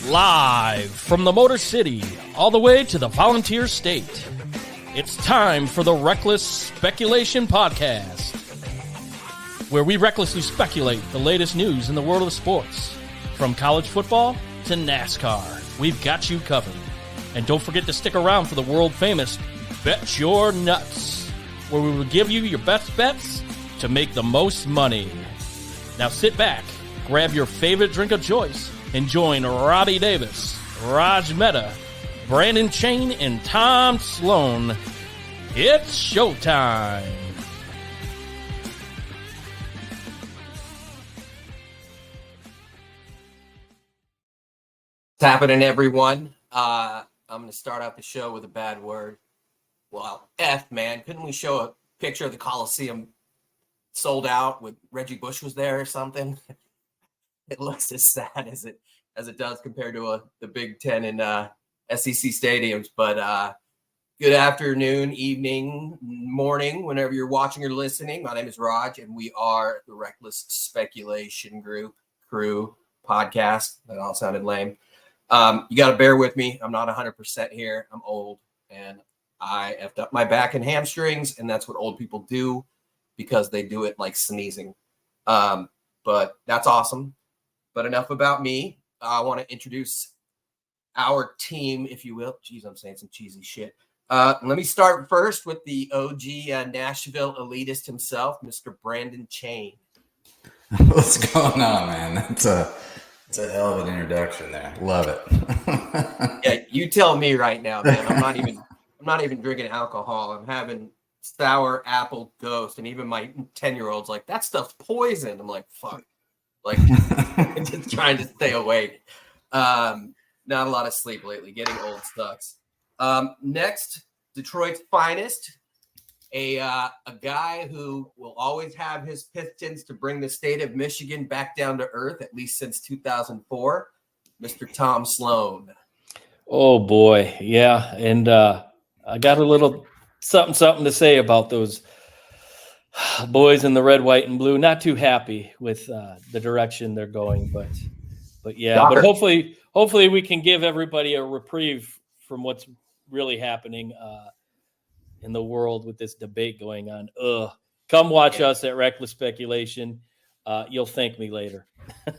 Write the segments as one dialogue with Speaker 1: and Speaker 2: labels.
Speaker 1: Live from the Motor City, all the way to the Volunteer State. It's time for the Reckless Speculation Podcast, where we recklessly speculate the latest news in the world of sports. From college football to NASCAR, we've got you covered. And don't forget to stick around for the world-famous Bet Your Nuts, where we will give you your best bets to make the most money. Now sit back, grab your favorite drink of choice, and join Roddy Davis, Raj Mehta, Brandon Chain, and Tom Sloan. It's showtime.
Speaker 2: What's happening, everyone? I'm going to start out the show with a bad word. Well, F, man. Couldn't we show a picture of the Coliseum sold out with Reggie Bush was there or something? It looks as sad as it does compared to the Big Ten and SEC stadiums. But good afternoon, evening, morning, whenever you're watching or listening. My name is Raj, and we are the Reckless Speculation Crew podcast. That all sounded lame. You got to bear with me. I'm not 100% here. I'm old, and I effed up my back and hamstrings, and that's what old people do because they do it like sneezing. But that's awesome. But enough about me. I want to introduce our team, if you will. Jeez, I'm saying some cheesy shit. Let me start first with the OG Nashville elitist himself, Mr. Brandon Chain.
Speaker 3: What's going on, man? It's a hell of an introduction there. Love it.
Speaker 2: Yeah, you tell me right now, man. I'm not even drinking alcohol. I'm having sour apple ghost, and even my 10-year-old's like, that stuff's poison. I'm like, fuck. Like, just trying to stay awake. Not a lot of sleep lately. Getting old sucks. Next, Detroit's finest, a guy who will always have his Pistons to bring the state of Michigan back down to earth, at least since 2004, Mr. Tom Sloan.
Speaker 1: Oh, boy. Yeah, and I got a little something to say about those boys in the red, white, and blue. Not too happy with the direction they're going, but yeah.
Speaker 2: Doctor.
Speaker 1: But hopefully we can give everybody a reprieve from what's really happening in the world with this debate going on. Come watch us at Reckless Speculation. You'll thank me later.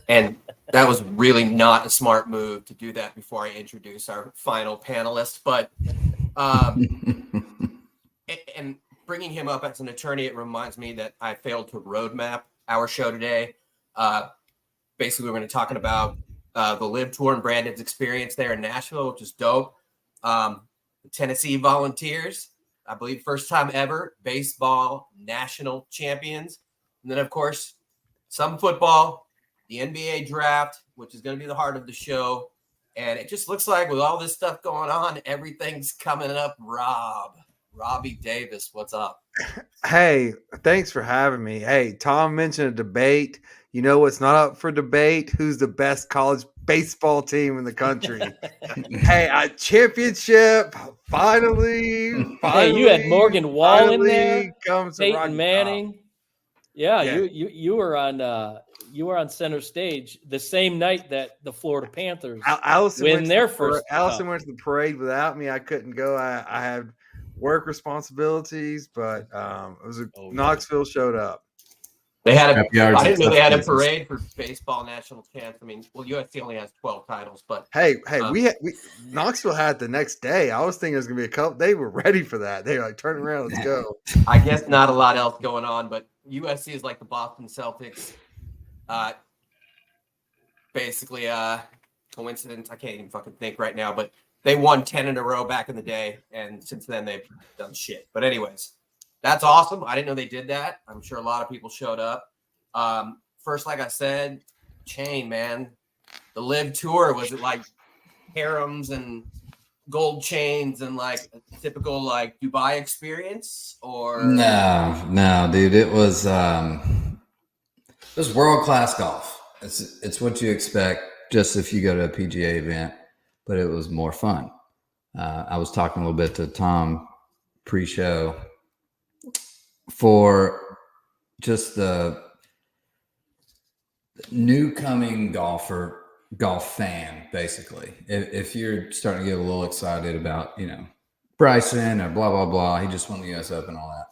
Speaker 2: And that was really not a smart move to do that before I introduce our final panelist. But and bringing him up as an attorney, it reminds me that I failed to roadmap our show today. Basically, we're going to be talking about the Live Tour and Brandon's experience there in Nashville, which is dope. The Tennessee Volunteers, I believe first time ever, baseball national champions. And then, of course, some football, the NBA draft, which is going to be the heart of the show. And it just looks like with all this stuff going on, everything's coming up. Robbie Davis, what's up?
Speaker 4: Hey, thanks for having me. Hey, Tom mentioned a debate. You know what's not up for debate? Who's the best college baseball team in the country? Hey, a championship, finally.
Speaker 1: Hey, you had Morgan Wall in there,
Speaker 4: comes
Speaker 1: Peyton Manning. Yeah, you were on center stage the same night that the Florida Panthers win their first.
Speaker 4: Allison went to the parade without me. I couldn't go. I had work responsibilities, but it was Knoxville showed up.
Speaker 2: They had I didn't know they had a parade for baseball national champs. I mean, well, USC only has 12 titles, but
Speaker 4: hey, we Knoxville had the next day. I was thinking it was gonna be a couple. They were ready for that. They were like, turn around, let's go.
Speaker 2: I guess not a lot else going on, but USC is like the Boston Celtics. Basically, coincidence. I can't even fucking think right now, but they won 10 in a row back in the day, and since then they've done shit. But anyways, that's awesome. I didn't know they did that. I'm sure a lot of people showed up. First, like I said, Chain, man, the Live Tour, was it like harems and gold chains and like a typical like Dubai experience, or
Speaker 3: No, dude, it was world-class golf. It's what you expect just if you go to a PGA event, but it was more fun. I was talking a little bit to Tom pre-show for just the new coming golfer golf fan, basically. If you're starting to get a little excited about, Bryson or blah, blah, blah, he just won the US Open, all that.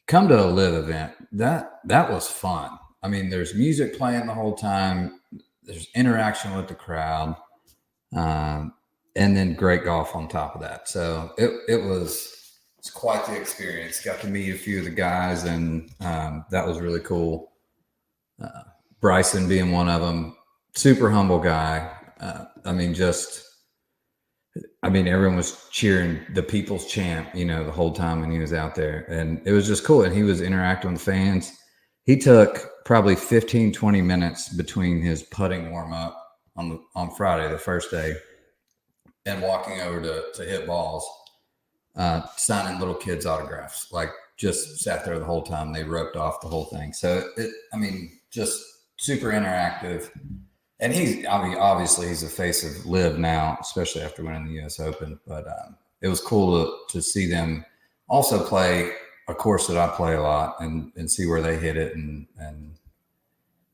Speaker 3: Come to a live event. That was fun. I mean, there's music playing the whole time. There's interaction with the crowd. And then great golf on top of that. So it's quite the experience. Got to meet a few of the guys, and that was really cool. Bryson being one of them, super humble guy. Everyone was cheering the people's champ, the whole time when he was out there. And it was just cool. And he was interacting with fans. He took probably 15, 20 minutes between his putting warm up on Friday, the first day, and walking over to hit balls, signing little kids' autographs. Like, just sat there the whole time. They roped off the whole thing. So just super interactive. And obviously he's the face of Live now, especially after winning the US Open. But it was cool to see them also play a course that I play a lot and see where they hit it and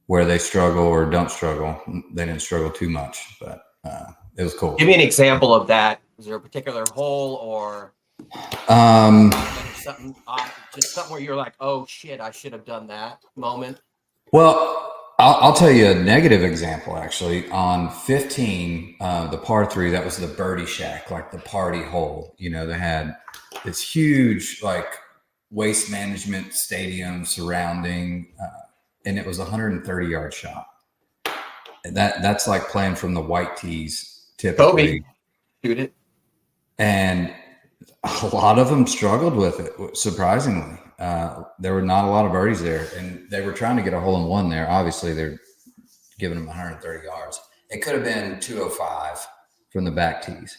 Speaker 3: where they struggle or don't struggle. They didn't struggle too much, but it was cool.
Speaker 2: Give me an example of that. Is there a particular hole or something, just something where you're like, oh shit, I should have done that moment?
Speaker 3: Well, I'll tell you a negative example, actually. On 15, the par 3, that was the birdie shack, like the party hole. They had this huge, like, waste management stadium surrounding, and it was a 130-yard shot. And that's like playing from the white tees, typically.
Speaker 2: Kobe, shoot it.
Speaker 3: And a lot of them struggled with it, surprisingly. There were not a lot of birdies there, and they were trying to get a hole-in-one there. Obviously, they're giving them 130 yards. It could have been 205 from the back tees,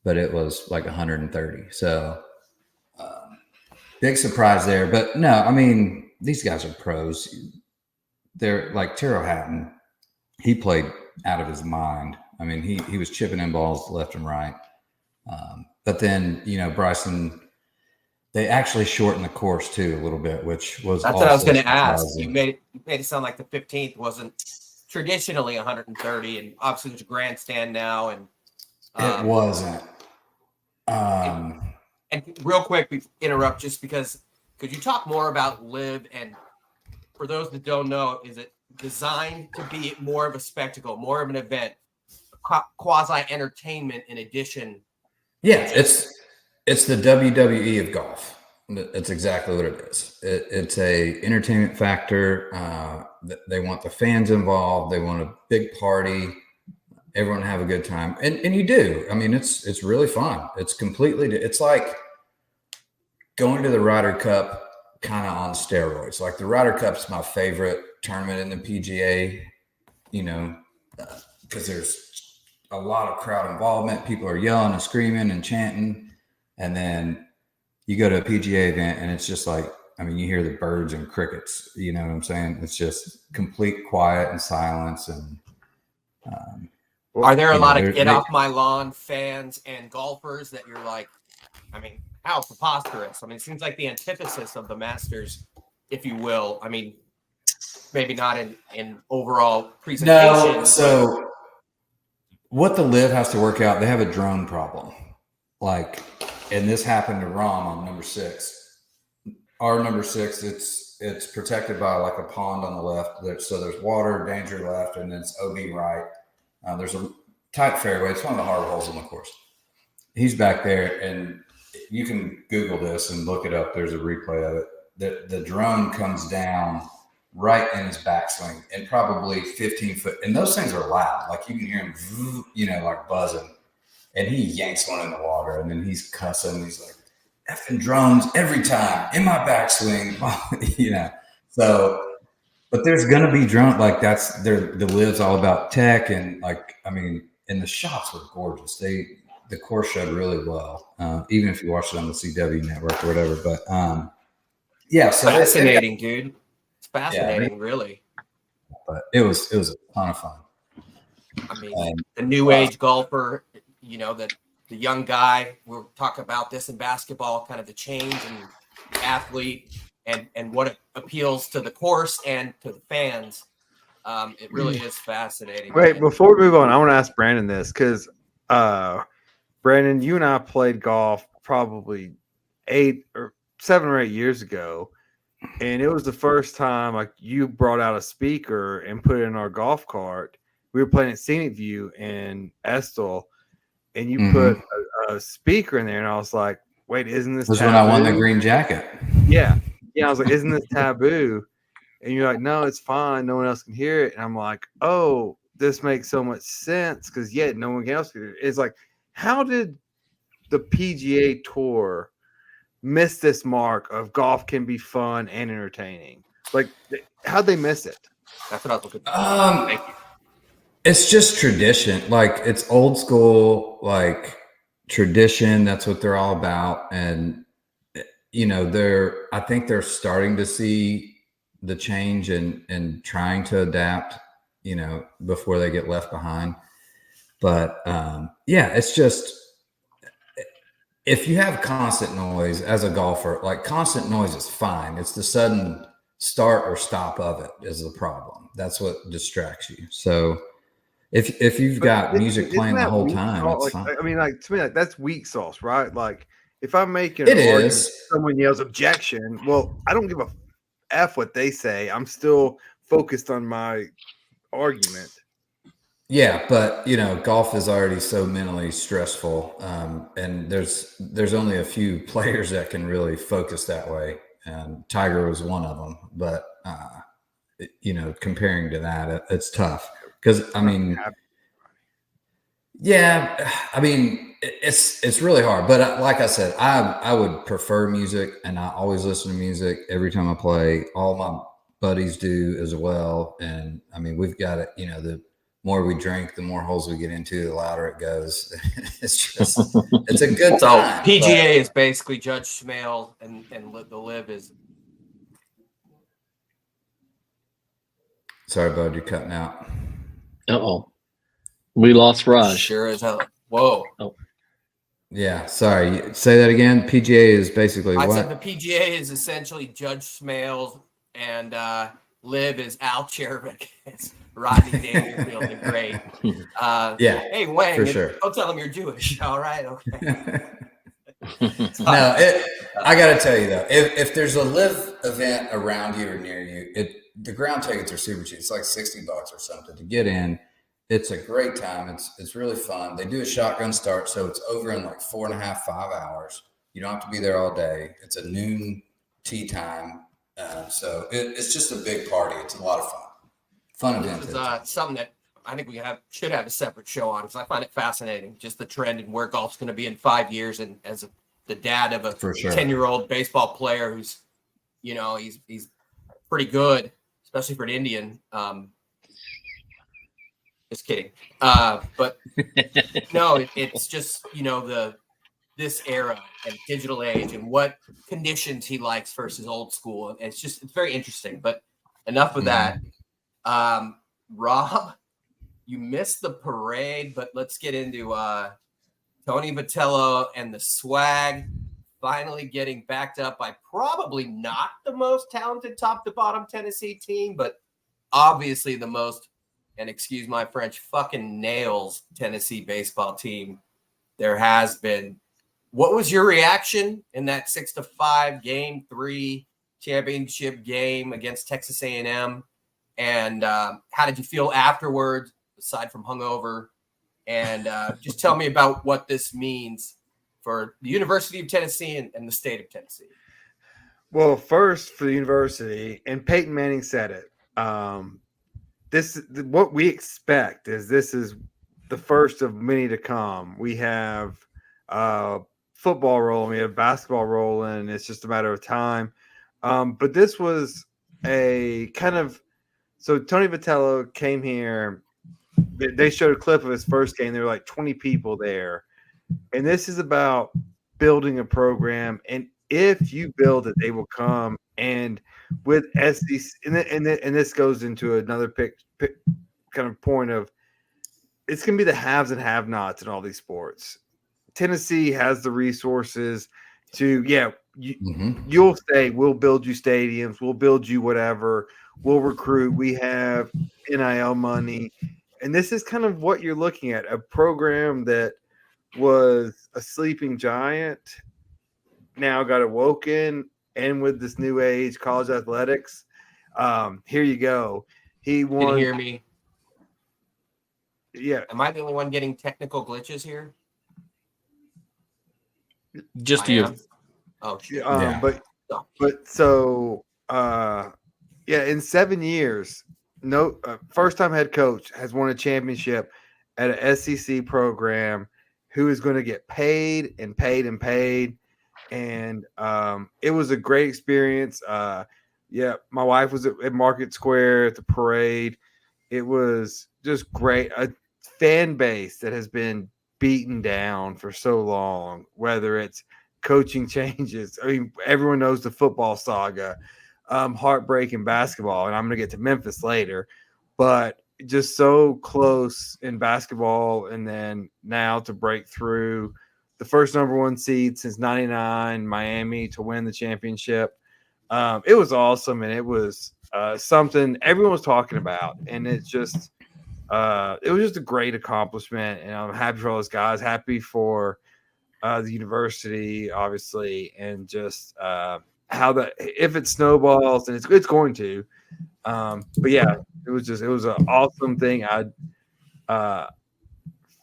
Speaker 3: but it was like 130. So big surprise there. But no, these guys are pros. They're like Terrell Hatton. He played out of his mind. He was chipping in balls left and right. But then, Bryson, they actually shortened the course too a little bit, which was
Speaker 2: that's what I was going to ask.
Speaker 3: surprising.
Speaker 2: You made it sound like the 15th wasn't traditionally 130, and obviously there's a grandstand now, and
Speaker 3: it wasn't.
Speaker 2: And real quick, we interrupt just because could you talk more about Live? And for those that don't know, is it designed to be more of a spectacle, more of an event, quasi entertainment in addition?
Speaker 3: Yeah, it's the WWE of golf. It's exactly what it is. It's a entertainment factor. They want the fans involved. They want a big party. Everyone have a good time, and you do. It's really fun. It's like going to the Ryder Cup kind of on steroids. Like, the Ryder Cup's my favorite tournament in the PGA. Because there's a lot of crowd involvement. People are yelling and screaming and chanting. And then you go to a PGA event and it's just like, you hear the birds and crickets, you know what I'm saying? It's just complete quiet and silence. And
Speaker 2: are there a lot of get off my lawn fans and golfers that you're like, how preposterous? It seems like the antithesis of the Masters, if you will. Maybe not in overall presentation.
Speaker 3: No, so what the Live has to work out, they have a drone problem. And this happened to Rom on number 6. Our number 6, it's protected by like a pond on the left. So there's water, danger left, and then it's OB right. There's a tight fairway. It's one of the hard holes on the course. He's back there, and you can Google this and look it up. There's a replay of it. The drone comes down right in his backswing and probably 15 foot. And those things are loud. Like, you can hear him, like buzzing. And he yanks one in the water, and then he's cussing. He's like, effing drones every time in my backswing, So, but there's going to be drone. Like, the Live's all about tech. And and the shots were gorgeous. The course showed really well, even if you watched it on the CW network or whatever. But yeah, so
Speaker 2: fascinating, dude. It's fascinating, really.
Speaker 3: But it was a ton of fun.
Speaker 2: The new age golfer, the young guy. We'll talk about this in basketball, kind of the change in the athlete and what it appeals to the course and to the fans. It really is fascinating.
Speaker 4: Wait,
Speaker 2: man.
Speaker 4: before we move on, I want to ask Brandon this because, Brandon, you and I played golf probably 7 or 8 years ago, and it was the first time like you brought out a speaker and put it in our golf cart. We were playing at Scenic View in Estill, and you put a speaker in there, and I was like, "Wait, isn't this
Speaker 3: That's
Speaker 4: taboo?"
Speaker 3: when I won the green jacket.
Speaker 4: Yeah, I was like, "Isn't this taboo?" And you're like, "No, it's fine. No one else can hear it." And I'm like, "Oh, this makes so much sense because no one else can hear it." It's like, how did the PGA Tour miss this mark of golf can be fun and entertaining? Like, how'd they miss it?
Speaker 2: That's what I was looking for. Thank you.
Speaker 3: It's just tradition. Like, it's old school, like tradition. That's what they're all about. And, I think they're starting to see the change and trying to adapt, before they get left behind. But it's just, if you have constant noise as a golfer, like constant noise is fine. It's the sudden start or stop of it is the problem. That's what distracts you. So if you've got music playing the whole time, it's fine.
Speaker 4: I mean, like to me, like that's weak sauce, right? Like if I'm making
Speaker 3: It
Speaker 4: an argument,
Speaker 3: is.
Speaker 4: someone yells objection. Well, I don't give a f what they say. I'm still focused on my argument.
Speaker 3: Yeah, but golf is already so mentally stressful, and there's only a few players that can really focus that way. And Tiger was one of them. But comparing to that, it's tough because it's really hard. But like I said, I would prefer music, and I always listen to music every time I play. All my buddies do as well, and I mean we've got it. The more we drink, the more holes we get into, the louder it goes. It's a good time.
Speaker 2: PGA is basically Judge Schmale, and the Live is.
Speaker 3: Sorry, bud, you're cutting out.
Speaker 1: We lost Raj.
Speaker 2: Sure as hell. Whoa.
Speaker 1: Oh.
Speaker 3: Yeah, sorry. Say that again. PGA is basically what?
Speaker 2: I said the PGA is essentially Judge Schmale, and Live is Al Chervik. It's Rodney Dangerfield, the great. Hey, Wang,
Speaker 3: for sure.
Speaker 2: Don't tell him you're Jewish. All right, okay.
Speaker 3: I got to tell you though, if there's a Live event around you or near you, the ground tickets are super cheap. It's like $60 or something to get in. It's a great time. It's really fun. They do a shotgun start, so it's over in like 4.5, 5 hours. You don't have to be there all day. It's a noon tee time, so it's just a big party. It's a lot of fun. Fun event.
Speaker 2: It's something that I think should have a separate show on because I find it fascinating, just the trend and where golf's going to be in 5 years. And as the dad of a 10-year-old baseball player who's, he's pretty good, especially for an Indian. Just kidding. But no, it's just, this era and digital age and what conditions he likes versus old school. And it's very interesting. But enough of that. Rob, you missed the parade, but let's get into Tony Vitello and the swag finally getting backed up by probably not the most talented top to bottom Tennessee team, but obviously the most, and excuse my French, fucking nails Tennessee baseball team there has been. What was your reaction in that 6-5 Game 3 championship game against Texas A&M? And how did you feel afterwards, aside from hungover? And just tell me about what this means for the University of Tennessee and the state of Tennessee.
Speaker 4: Well, first for the university, and Peyton Manning said it. What we expect is this is the first of many to come. We have football rolling, we have basketball rolling. It's just a matter of time. But this was a kind of. So Tony Vitello came here. They showed a clip of his first game. There were like 20 people there. And this is about building a program. And if you build it, they will come. And with SEC, and this goes into another kind of point of it's going to be the haves and have-nots in all these sports. Tennessee has the resources to, you'll say, we'll build you stadiums, we'll build you whatever, we'll recruit, we have NIL money. And this is kind of what you're looking at, a program that was a sleeping giant, now got awoken, and with this new age college athletics, here you go. He won.
Speaker 2: Can you hear me?
Speaker 4: Yeah.
Speaker 2: Am I the only one getting technical glitches here?
Speaker 1: Just
Speaker 2: I
Speaker 1: you.
Speaker 2: am? Oh, shit.
Speaker 3: Yeah.
Speaker 4: But so in 7 years, no first time head coach has won a championship at an SEC program who is going to get paid and paid and paid. And it was a great experience. My wife was at Market Square at the parade. It was just great. A fan base that has been beaten down for so long, whether it's coaching changes. I mean, everyone knows the football saga, heartbreak in basketball, and I'm going to get to Memphis later, but just so close in basketball, and then now to break through the first number 1 seed since '99, Miami, to win the championship. It was awesome, and it was something everyone was talking about, and it was just a great accomplishment, and I'm happy for all those guys, happy for the university, obviously, and just how that, if it snowballs, and it's going to, but yeah, it was an awesome thing. I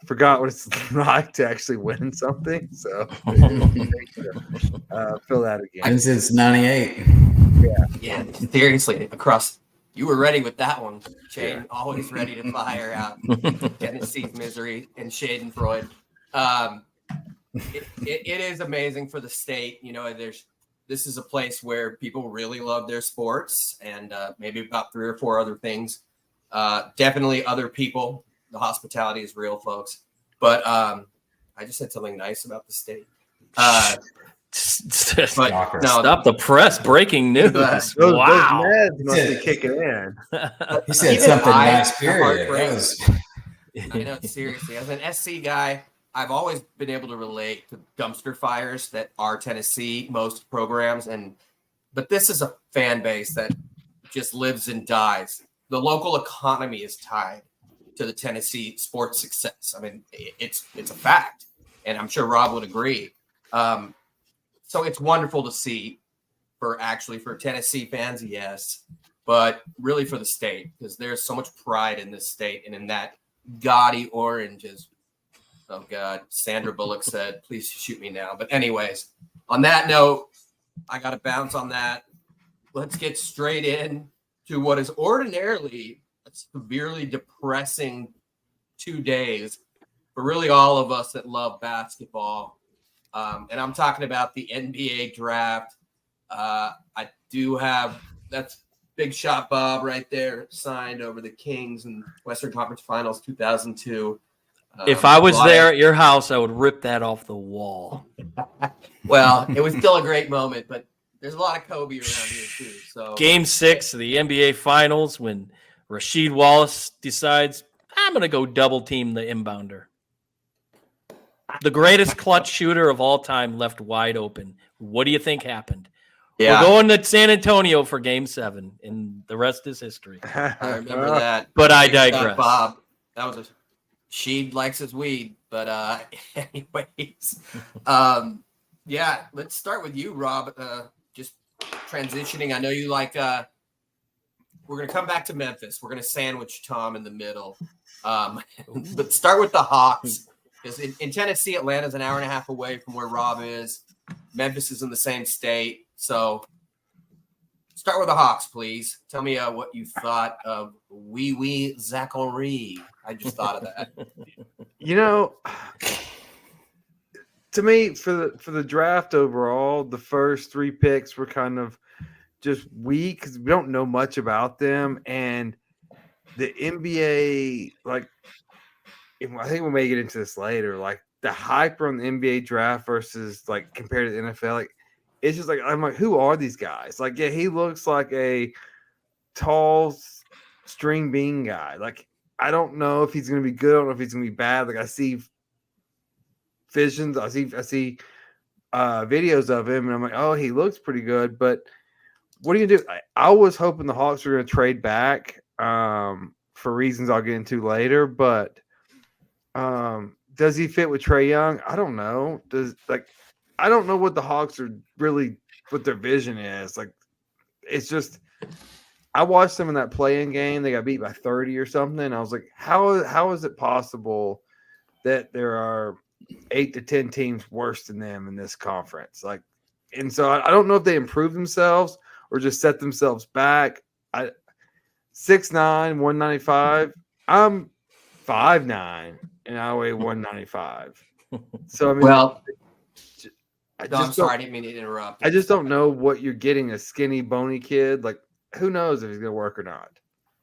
Speaker 4: forgot what it's like to actually win something, so fill that again.
Speaker 3: And since '98.
Speaker 2: Yeah, seriously, you were ready with that one, Shane. Always ready to fire out Tennessee's misery and Schadenfreude. It is amazing for the state. You know, this is a place where people really love their sports, and maybe about 3 or 4 other things. Definitely other people. The hospitality is real, folks. But I just said something nice about the state. But no,
Speaker 1: Stop the press! Breaking news!
Speaker 4: Those
Speaker 1: Wow,
Speaker 4: meds must be kicking in.
Speaker 3: He said something nice, period.
Speaker 2: I know, seriously. As an SC guy, I've always been able to relate to dumpster fires that are Tennessee, most programs. But this is a fan base that just lives and dies. The local economy is tied to the Tennessee sports success. I mean, it's a fact, and I'm sure Rob would agree. So it's wonderful to see for Tennessee fans, yes, but really for the state, because there's so much pride in this state and in that gaudy orange. Oh God, Sandra Bullock said, "Please shoot me now." But anyways, on that note, I got to bounce on that. Let's get straight in to what is ordinarily a severely depressing 2 days for really all of us that love basketball. And I'm talking about the NBA draft. I do have, that's Big Shot Bob right there, signed over the Kings and Western Conference Finals 2002.
Speaker 1: if I was there at your house, I would rip that off the wall.
Speaker 2: Well, it was still a great moment, but there's a lot of Kobe around here too. So
Speaker 1: Game 6 of the NBA Finals, when Rasheed Wallace decides, I'm going to go double team the inbounder. The greatest clutch shooter of all time left wide open. What do you think happened?
Speaker 2: yeah,
Speaker 1: We're going to San Antonio for Game 7, and the rest is history.
Speaker 2: I remember that.
Speaker 1: But I
Speaker 2: Big Shot
Speaker 1: digress.
Speaker 2: Bob, that was a Sheed likes his weed, but anyways, yeah, let's start with you, Rob. Just transitioning. I know you like. We're gonna come back to Memphis. We're gonna sandwich Tom in the middle, but start with the Hawks, because in Tennessee, Atlanta's an hour and a half away from where Rob is. Memphis is in the same state, so start with the Hawks, please. Tell me what you thought of Wee Zachary. I just thought of that.
Speaker 4: You know, to me, for the draft overall, the first 3 picks were kind of just weak because we don't know much about them, and the NBA, like, I think we may get into this later, like the hype on the NBA draft versus like compared to the NFL, like it's just like I'm like, who are these guys? Like, yeah, he looks like a tall string bean guy. Like, I don't know if he's going to be good. I don't know if he's going to be bad. Like, I see visions. I see videos of him, and I'm like, oh, he looks pretty good. But what do you do? I was hoping the Hawks were going to trade back for reasons I'll get into later. But does he fit with Trae Young? I don't know. I don't know what the Hawks are really, what their vision is. Like, it's just, I watched them in that play-in game. They got beat by 30 or something. I was like, how is it possible that there are 8 to 10 teams worse than them in this conference? Like, and so I don't know if they improved themselves or just set themselves back. 6'9", 195. I'm 5'9", and I weigh 195. So I mean,
Speaker 2: Well,
Speaker 4: I
Speaker 2: no, I'm
Speaker 4: just
Speaker 2: sorry, I didn't mean to interrupt.
Speaker 4: I just don't know what you're getting, a skinny, bony kid. Like, who knows if he's going to work or not?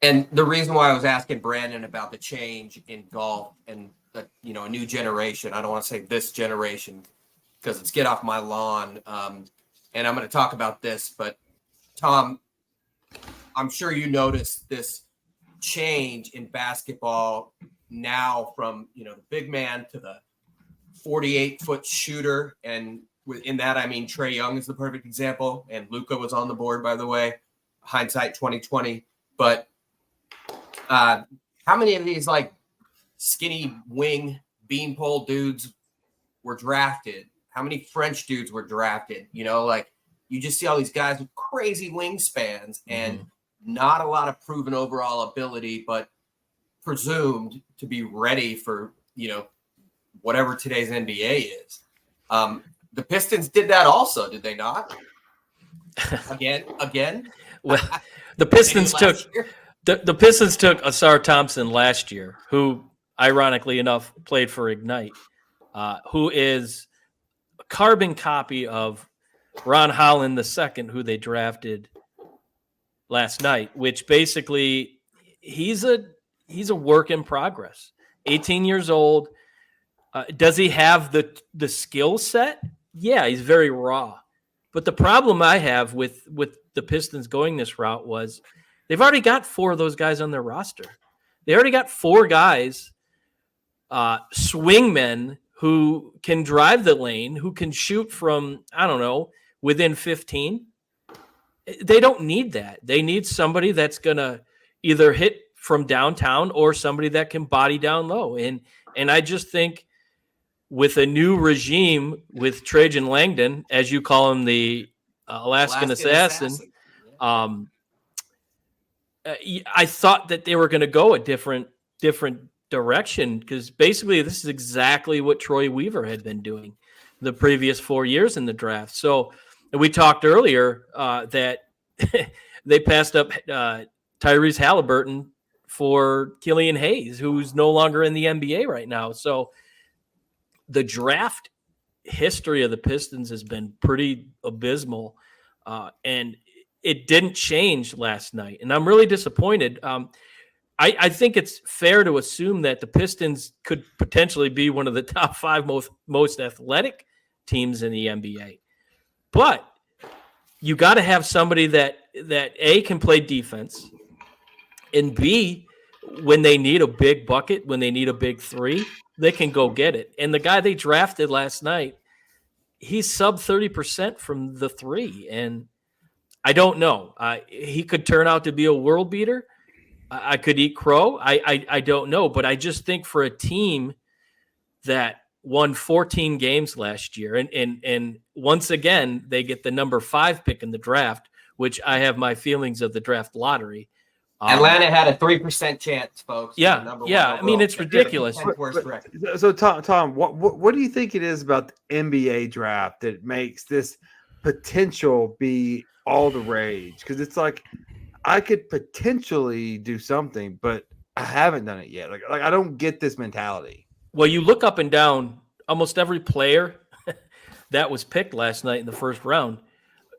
Speaker 2: And the reason why I was asking Brandon about the change in golf and a new generation, I don't want to say this generation because it's get off my lawn. And I'm going to talk about this, but Tom, I'm sure you noticed this change in basketball now from, the big man to the 48-foot shooter. And in that, I mean, Trae Young is the perfect example. And Luka was on the board, by the way, hindsight 2020. But how many of these like skinny wing beanpole dudes were drafted? How many French dudes were drafted? You just see all these guys with crazy wingspans and not a lot of proven overall ability, but presumed to be ready for, whatever today's NBA is. The Pistons did that also, did they not? Again?
Speaker 1: Well, the Pistons took Asar Thompson last year, who, ironically enough, played for Ignite, who is a carbon copy of Ron Holland II, who they drafted last night, which basically he's a work in progress. 18 years old. Does he have the skill set? Yeah, he's very raw. But the problem I have with the Pistons going this route was they've already got 4 of those guys on their roster. They already got 4 guys, swingmen who can drive the lane, who can shoot from, I don't know, within 15. They don't need that. They need somebody that's going to either hit from downtown or somebody that can body down low. And I just think with a new regime with Trajan Langdon, as you call him, the Alaskan assassin, I thought that they were going to go a different direction, because basically this is exactly what Troy Weaver had been doing the previous 4 years in the draft. So we talked earlier that they passed up Tyrese Halliburton for Killian Hayes, who's no longer in the NBA right now. So the draft history of the Pistons has been pretty abysmal, and it didn't change last night. And I'm really disappointed. I think it's fair to assume that the Pistons could potentially be one of the top 5 most athletic teams in the NBA. But you got to have somebody that A, can play defense, and B, when they need a big bucket, when they need a big 3, they can go get it. And the guy they drafted last night, he's sub 30% from the 3. And I don't know. He could turn out to be a world beater. I could eat crow. I don't know. But I just think for a team that won 14 games last year, and once again, they get the number 5 pick in the draft, which I have my feelings of the draft lottery.
Speaker 2: Atlanta had a 3% chance, folks.
Speaker 1: Yeah. I mean, it's ridiculous.
Speaker 4: So Tom, what do you think it is about the NBA draft that makes this potential be all the rage? Because it's like, I could potentially do something, but I haven't done it yet. Like I don't get this mentality.
Speaker 1: Well, you look up and down, almost every player that was picked last night in the first round.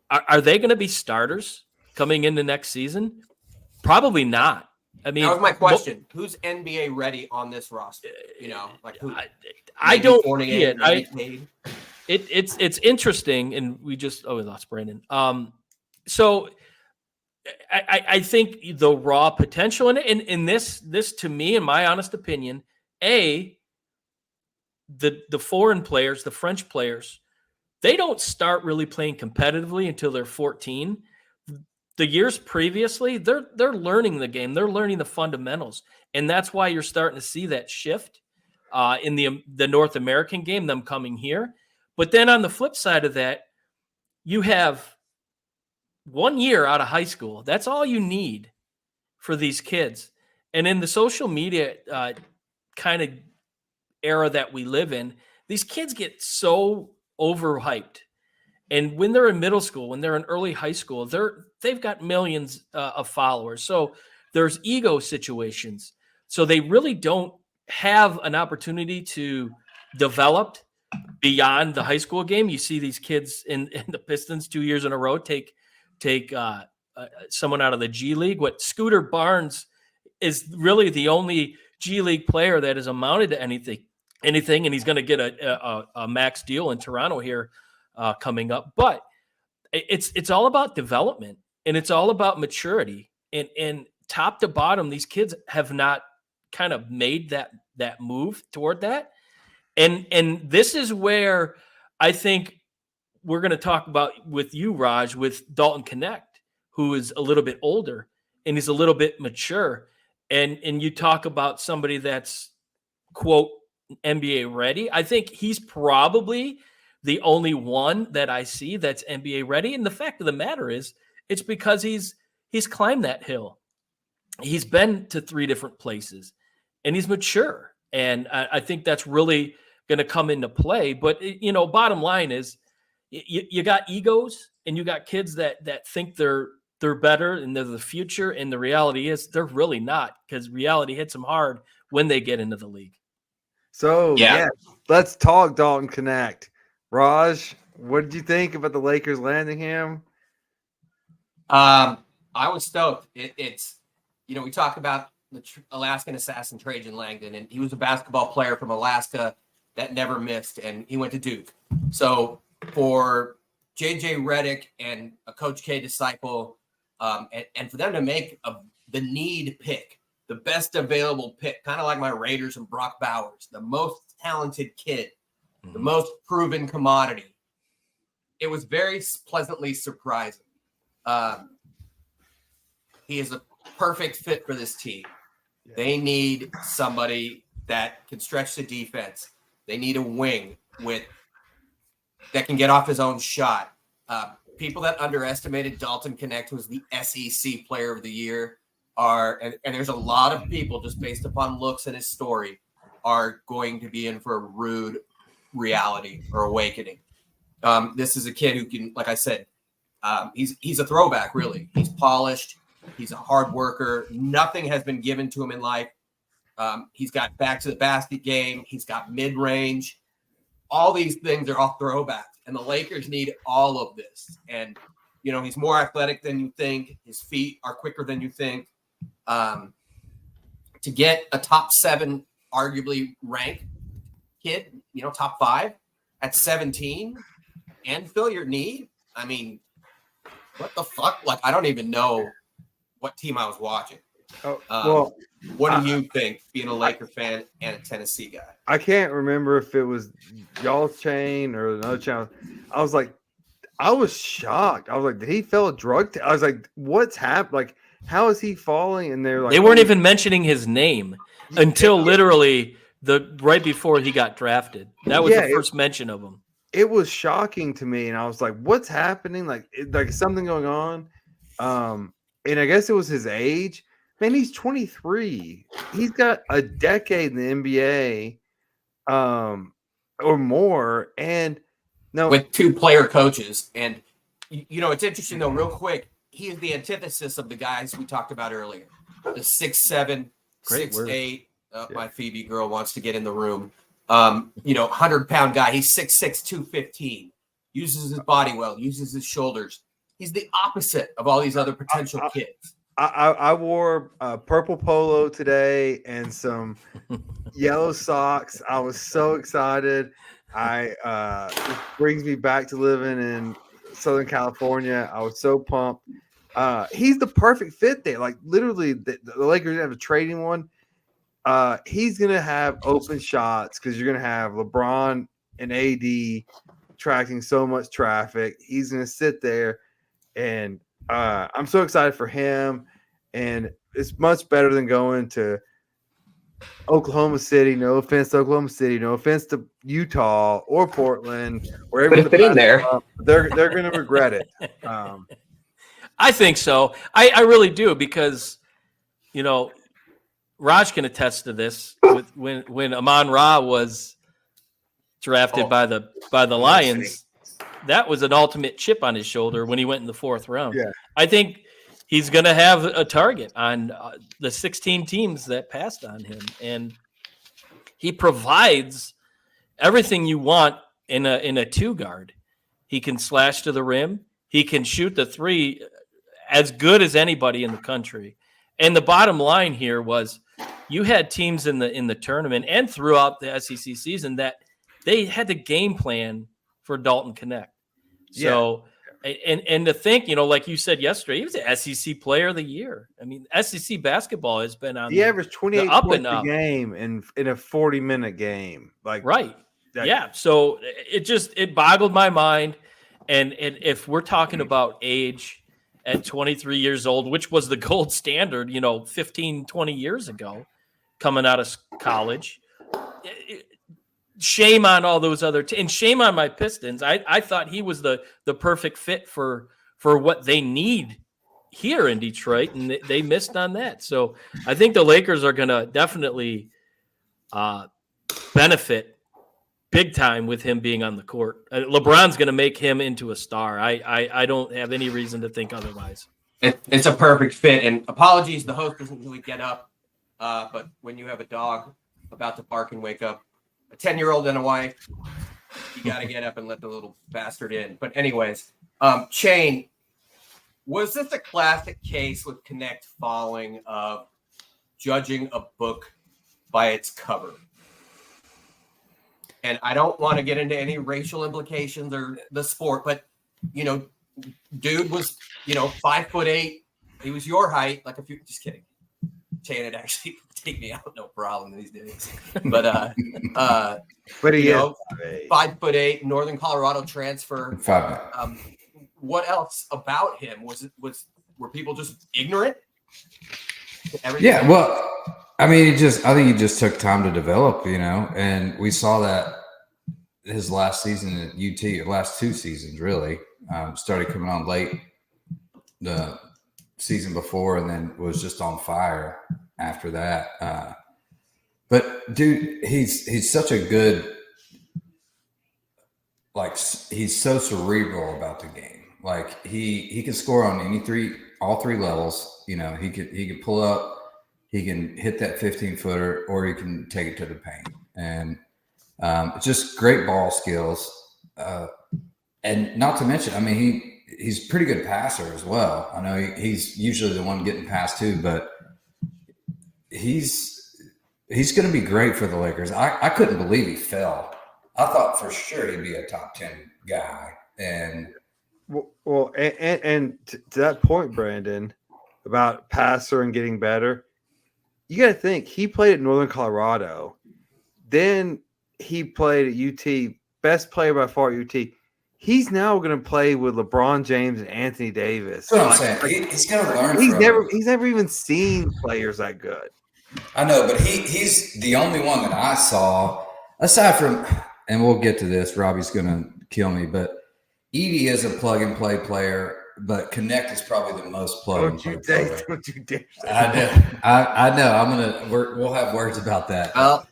Speaker 1: Are they going to be starters coming into next season? Probably not. I mean,
Speaker 2: that was my question. Who's NBA ready on this roster? Who?
Speaker 1: I don't see it. It's interesting, and we lost Brandon. So I think the raw potential in this to me, in my honest opinion, the foreign players, the French players, they don't start really playing competitively until they're 14. The years previously, they're learning the game. They're learning the fundamentals. And that's why you're starting to see that shift in the North American game, them coming here. But then on the flip side of that, you have 1 year out of high school. That's all you need for these kids. And in the social media kind of era that we live in, these kids get so overhyped. And when they're in middle school, when they're in early high school, they've got millions of followers. So there's ego situations. So they really don't have an opportunity to develop beyond the high school game. You see these kids in the Pistons 2 years in a row take someone out of the G League. What Scooter Barnes is really the only G League player that has amounted to anything, and he's going to get a max deal in Toronto here coming up. But it's all about development, and it's all about maturity, and top to bottom, these kids have not kind of made that move toward that. And this is where I think we're going to talk about with you, Raj, with Dalton Connect, who is a little bit older and he's a little bit mature. And you talk about somebody that's, quote, NBA ready. I think he's probably the only one that I see that's NBA ready. And the fact of the matter is, it's because he's climbed that hill. He's been to 3 different places and he's mature. And I think that's really going to come into play. But, bottom line is you got egos and you got kids that think they're better and they're the future. And the reality is they're really not, because reality hits them hard when they get into the league.
Speaker 4: So, yeah, let's talk Dalton Connect. Raj, what did you think about the Lakers landing him?
Speaker 2: I was stoked. It's we talk about the Alaskan assassin Trajan Langdon, and he was a basketball player from Alaska that never missed, and he went to Duke. So for JJ Redick and a Coach K disciple, and for them to make the need pick, the best available pick, kind of like my Raiders and Brock Bowers, the most talented kid, the most proven commodity, it was very pleasantly surprising. He is a perfect fit for this team. They need somebody that can stretch the defense. They need a wing that can get off his own shot. People that underestimated Dalton Connect, who's the SEC Player of the Year, and there's a lot of people just based upon looks and his story are going to be in for a rude reality or awakening. This is a kid who can, like I said, he's a throwback, really. He's polished. He's a hard worker. Nothing has been given to him in life. He's got back to the basket game. He's got mid-range. All these things are all throwbacks. And the Lakers need all of this. And, he's more athletic than you think. His feet are quicker than you think. To get a top 7, arguably ranked kid, top 5 at 17 and fill your need. I mean, what the fuck? Like, I don't even know what team I was watching. What do you think, being a Laker fan and a Tennessee guy?
Speaker 4: I can't remember if it was y'all's chain or another channel. I was shocked. I was like, did he fail a drug test? I was like, what's happened? Like, how is he falling? And they're like,
Speaker 1: they weren't even mentioning his name until literally right before he got drafted. That was the first mention of him.
Speaker 4: It was shocking to me, and I was like, what's happening? Like something going on. And I guess it was his age. Man, he's 23. He's got a decade in the NBA or more. And no,
Speaker 2: with 2 player coaches. And, it's interesting, though, real quick. He is the antithesis of the guys we talked about earlier. The 6'7", 6'8". My Phoebe girl wants to get in the room. 100-pound guy. He's 6'6", 215. Uses his body well, uses his shoulders. He's the opposite of all these other potential kids.
Speaker 4: I wore a purple polo today and some yellow socks. I was so excited. It brings me back to living in Southern California. I was so pumped. He's the perfect fit there. Like, literally, the Lakers have a trading one. He's going to have open shots because you're going to have LeBron and AD attracting so much traffic. He's going to sit there, and I'm so excited for him. And it's much better than going to Oklahoma City. No offense to Oklahoma City. No offense to Utah or Portland. Wherever
Speaker 2: But if it in there,
Speaker 4: they're going to regret it.
Speaker 1: I think so. I really do, because, Raj can attest to this. When Amon-Ra was drafted by the Lions, that was an ultimate chip on his shoulder when he went in the 4th round.
Speaker 4: Yeah.
Speaker 1: I think he's going to have a target on the 16 teams that passed on him, and he provides everything you want in a 2-guard. He can slash to the rim. He can shoot the 3 as good as anybody in the country. And the bottom line here was, you had teams in the tournament and throughout the SEC season that they had the game plan for Dalton Connect. So, and to think, like you said yesterday, he was the SEC Player of the Year. I mean, SEC basketball has been on.
Speaker 4: He averaged 28
Speaker 1: up
Speaker 4: points
Speaker 1: and
Speaker 4: a
Speaker 1: up.
Speaker 4: game in a 40-minute game.
Speaker 1: Right. Yeah. So it boggled my mind. And if we're talking about age at 23 years old, which was the gold standard, 15, 20 years ago, coming out of college, shame on all those other and shame on my Pistons. I thought he was the perfect fit for what they need here in Detroit, and they missed on that. So I think the Lakers are going to definitely benefit big time with him being on the court. LeBron's going to make him into a star. I don't have any reason to think otherwise.
Speaker 2: It's a perfect fit. And apologies, the host doesn't really get up. But when you have a dog about to bark and wake up a 10-year-old and a wife, you got to get up and let the little bastard in. But anyways, Shane, was this a classic case with Connect falling of judging a book by its cover? And I don't want to get into any racial implications or the sport, but, dude was, 5'8". He was your height. Just kidding. Shane would actually take me out, no problem these days. But he is 5'8", Northern Colorado transfer. What else about him were people just ignorant?
Speaker 3: Yeah, well, I mean, I think he just took time to develop, and we saw that his last season at UT, last 2 seasons really, started coming on late the season before, and then was just on fire after that. But dude, he's such a good, he's so cerebral about the game. He can score on all 3 levels. He could pull up. He can hit that 15-footer, or he can take it to the paint. And it's just great ball skills. And not to mention, I mean, he's a pretty good passer as well. I know he's usually the one getting passed to, but he's going to be great for the Lakers. I couldn't believe he fell. I thought for sure he'd be a top 10 guy. And
Speaker 4: well, and to that point, Brandon, about passer and getting better, you got to think he played at Northern Colorado. Then he played at UT, best player by far at UT. He's now going to play with LeBron James and Anthony Davis.
Speaker 3: That's what I'm saying. He's going to learn.
Speaker 4: He's never even seen players that good.
Speaker 3: I know, but he's the only one that I saw, aside from, and we'll get to this, Robbie's going to kill me, but Edie is a plug-and-play player, but Connect is probably the most plug-and-play player.
Speaker 4: Don't you dare.
Speaker 3: I know. We'll have words about that.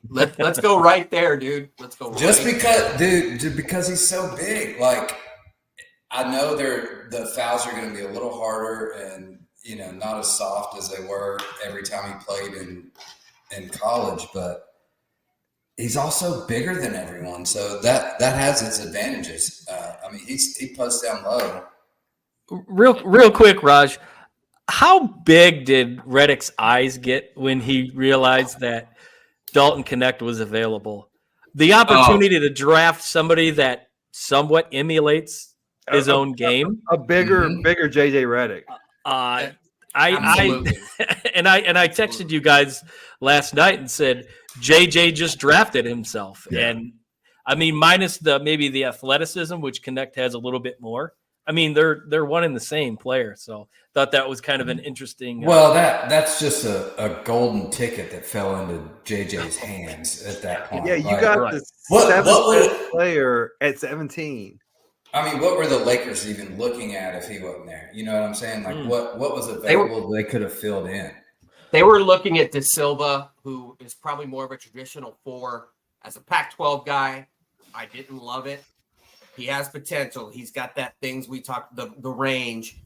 Speaker 2: Let's go right there, dude. Let's go.
Speaker 3: Because he's so big. I know the fouls are going to be a little harder and not as soft as they were every time he played in college, but he's also bigger than everyone, so that has its advantages. I mean, he posts down low.
Speaker 1: Real quick, Raj, how big did Reddick's eyes get when he realized that Dalton Connect was available? The opportunity to draft somebody that somewhat emulates his own game.
Speaker 4: A bigger JJ Reddick.
Speaker 1: I texted you guys last night and said JJ just drafted himself, and I mean, minus maybe the athleticism, which Connect has a little bit more. I mean, they're one and the same player, so thought that was kind of an interesting.
Speaker 3: Well, that's just a golden ticket that fell into JJ's hands at that point.
Speaker 4: Yeah, you
Speaker 3: Like,
Speaker 4: got
Speaker 1: right.
Speaker 4: the
Speaker 3: What
Speaker 4: seventh
Speaker 3: would-
Speaker 4: best player at 17.
Speaker 3: I mean, what were the Lakers even looking at if he wasn't there? You know what I'm saying? Like, what was available they could have filled in?
Speaker 2: They were looking at De Silva, who is probably more of a traditional 4. As a Pac-12 guy, I didn't love it. He has potential. He's got that things we talked, the range.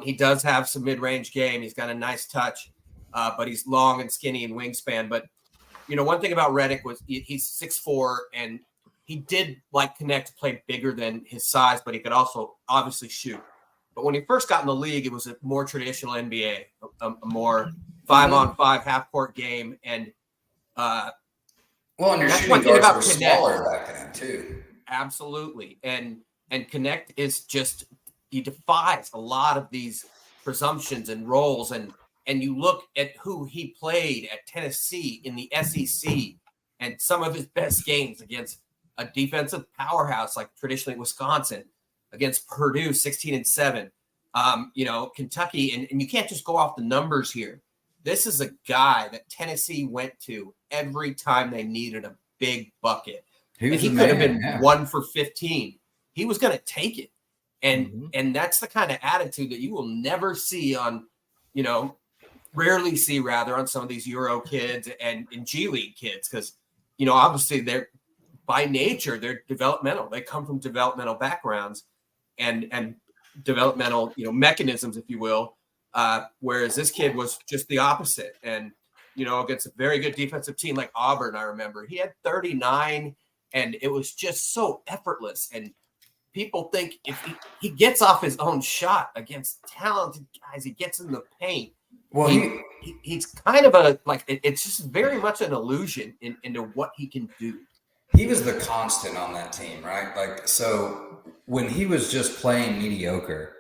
Speaker 2: He does have some mid-range game. He's got a nice touch, but he's long and skinny and wingspan. But, one thing about Redick was he's 6'4", and he did Connect to play bigger than his size, but he could also obviously shoot. But when he first got in the league, it was a more traditional NBA, a more 5-on-5 half-court game. And
Speaker 3: and your
Speaker 2: that's
Speaker 3: shooting
Speaker 2: one thing
Speaker 3: guards
Speaker 2: about
Speaker 3: were
Speaker 2: Connect.
Speaker 3: smaller back then too.
Speaker 2: Absolutely. And Connect is just, he defies a lot of these presumptions and roles. And you look at who he played at Tennessee in the SEC and some of his best games against a defensive powerhouse like traditionally Wisconsin, against Purdue 16-7, Kentucky. And you can't just go off the numbers here. This is a guy that Tennessee went to every time they needed a big bucket. He could have been 1 for 15. He was going to take it. And that's the kind of attitude that you will never see on, rarely see rather on some of these Euro kids and G League kids. Because, obviously they're by nature, they're developmental. They come from developmental backgrounds and developmental, mechanisms, if you will. Whereas this kid was just the opposite. And, against a very good defensive team like Auburn, I remember he had 39 and it was just so effortless. And people think if he gets off his own shot against talented guys, he gets in the paint. Well, he's kind of it's just very much an illusion into what he can do.
Speaker 3: He was the constant on that team, right? So when he was just playing mediocre,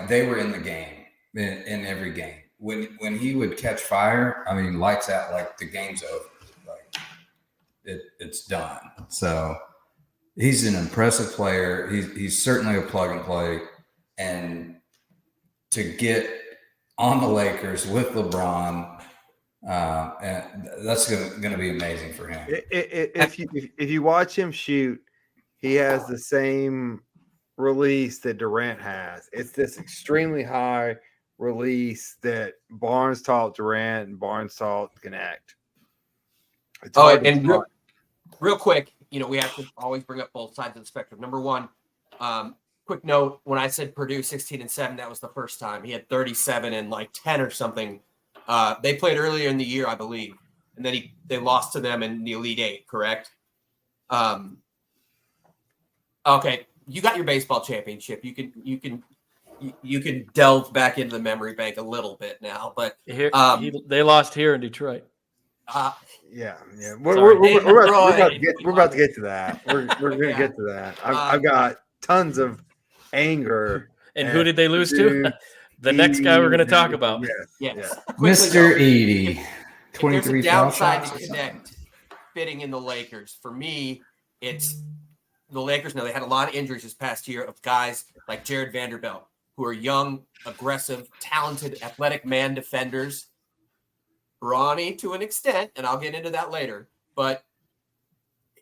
Speaker 3: they were in the game in every game. When he would catch fire, I mean, lights out, the game's over. It's done. So he's an impressive player. He's certainly a plug and play. And to get on the Lakers with LeBron, and that's going to be amazing for him.
Speaker 4: If you watch him shoot, he has the same release that Durant has. It's this extremely high release that Barnes taught Durant and Barnes taught Connect.
Speaker 2: And real quick, we have to always bring up both sides of the spectrum. Number one, quick note, when I said Purdue 16-7, that was the first time. He had 37 and 10 or something. They played earlier in the year, I believe, and then they lost to them in the Elite Eight, correct? Okay, you got your baseball championship. You can delve back into the memory bank a little bit now, but
Speaker 1: they lost here in Detroit.
Speaker 4: Yeah. We're about to get to that. We're going to get to that. I've got tons of anger.
Speaker 1: And who did they lose to? The next guy we're going to talk about.
Speaker 2: Yes.
Speaker 3: Mr. Edie. 23
Speaker 2: if there's a downside
Speaker 3: shots
Speaker 2: to Connect fitting in the Lakers. For me, it's the Lakers. Now, they had a lot of injuries this past year of guys like Jared Vanderbilt, who are young, aggressive, talented, athletic man defenders. Bronny to an extent, and I'll get into that later, but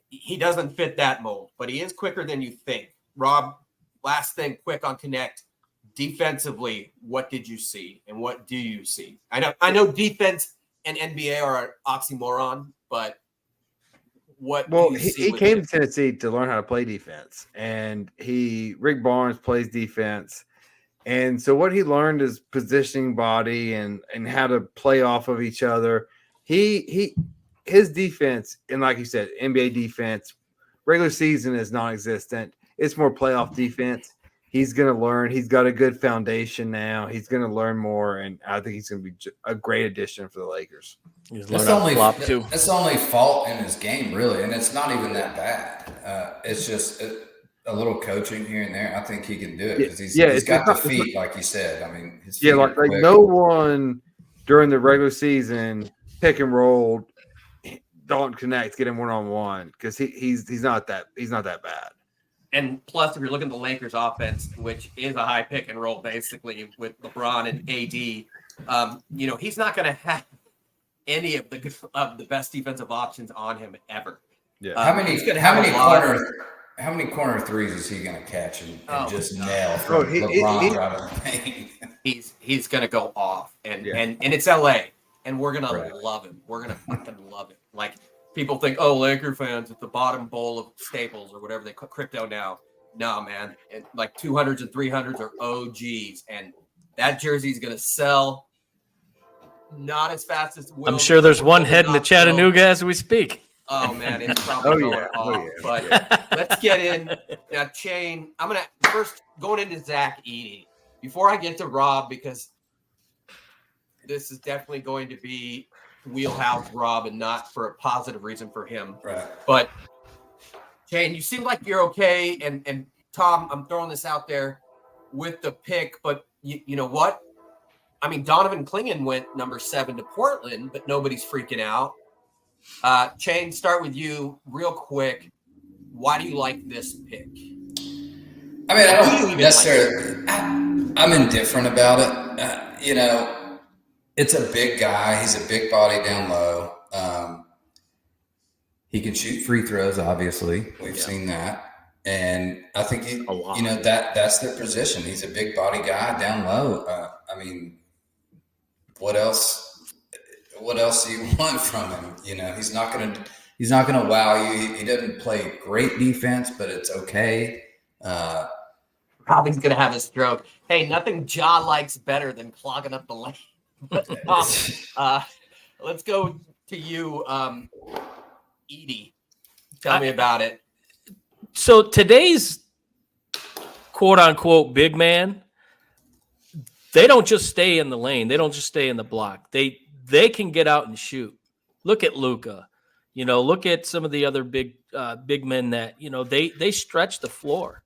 Speaker 2: he doesn't fit that mold, but he is quicker than you think. Rob, last thing quick on Connect. Defensively, what did you see and what do you see? I know defense and NBA are an oxymoron, but
Speaker 4: he came to Tennessee to learn how to play defense, and Rick Barnes plays defense. And so what he learned is positioning body and how to play off of each other. His defense, and like you said, NBA defense, regular season is non-existent. It's more playoff defense. He's going to learn. He's got a good foundation now. He's going to learn more, and I think he's going to be a great addition for the Lakers.
Speaker 3: That's the only fault in his game, really, and it's not even that bad. It's just a little coaching here and there. I think he can do it because he's got the feet, like you said. I mean, his feet
Speaker 4: like no one during the regular season pick and rolled don't connect, get him 1-on-1 because he's not that bad.
Speaker 2: And plus, if you're looking at the Lakers offense, which is a high pick and roll basically with LeBron and AD, he's not going to have any of the best defensive options on him ever.
Speaker 3: Yeah. How many corner threes is he going to catch and just nail from LeBron out of the paint?
Speaker 2: He's going to go off, and it's LA, and we're going to love him. We're going to fucking love it. Like, people think, Laker fans at the bottom bowl of Staples or whatever they call crypto now. No, man. Like 200s and 300s are OGs, and that jersey's going to sell not as fast as
Speaker 1: I'm sure there's one heading to Chattanooga as we speak.
Speaker 2: Oh, man. It's probably going off. But let's get in. Now, Chain, I'm going to first going into Zach Edey. Before I get to Rob, because this is definitely going to be wheelhouse Rob and not for a positive reason for him.
Speaker 3: Right.
Speaker 2: But Chain, you seem like you're okay. And Tom, I'm throwing this out there with the pick, but you know what? I mean, Donovan Clingan went number 7 to Portland, but nobody's freaking out. Chain, start with you real quick. Why do you like this pick?
Speaker 3: I mean, I don't necessarily. I'm indifferent about it. It's a big guy. He's a big body down low. He can shoot free throws. Obviously, we've seen that, and I think that's their position. He's a big body guy down low. I mean, what else do you want from him? He's not gonna wow you. He doesn't play great defense, but it's okay.
Speaker 2: Probably gonna have a stroke. Hey, nothing Ja likes better than clogging up the lane. Let's go to you, Edey. Tell me about it.
Speaker 1: So today's quote unquote big man, they don't just stay in the lane. They don't just stay in the block. They can get out and shoot. Look at Luka. Look at some of the other big men that they stretch the floor.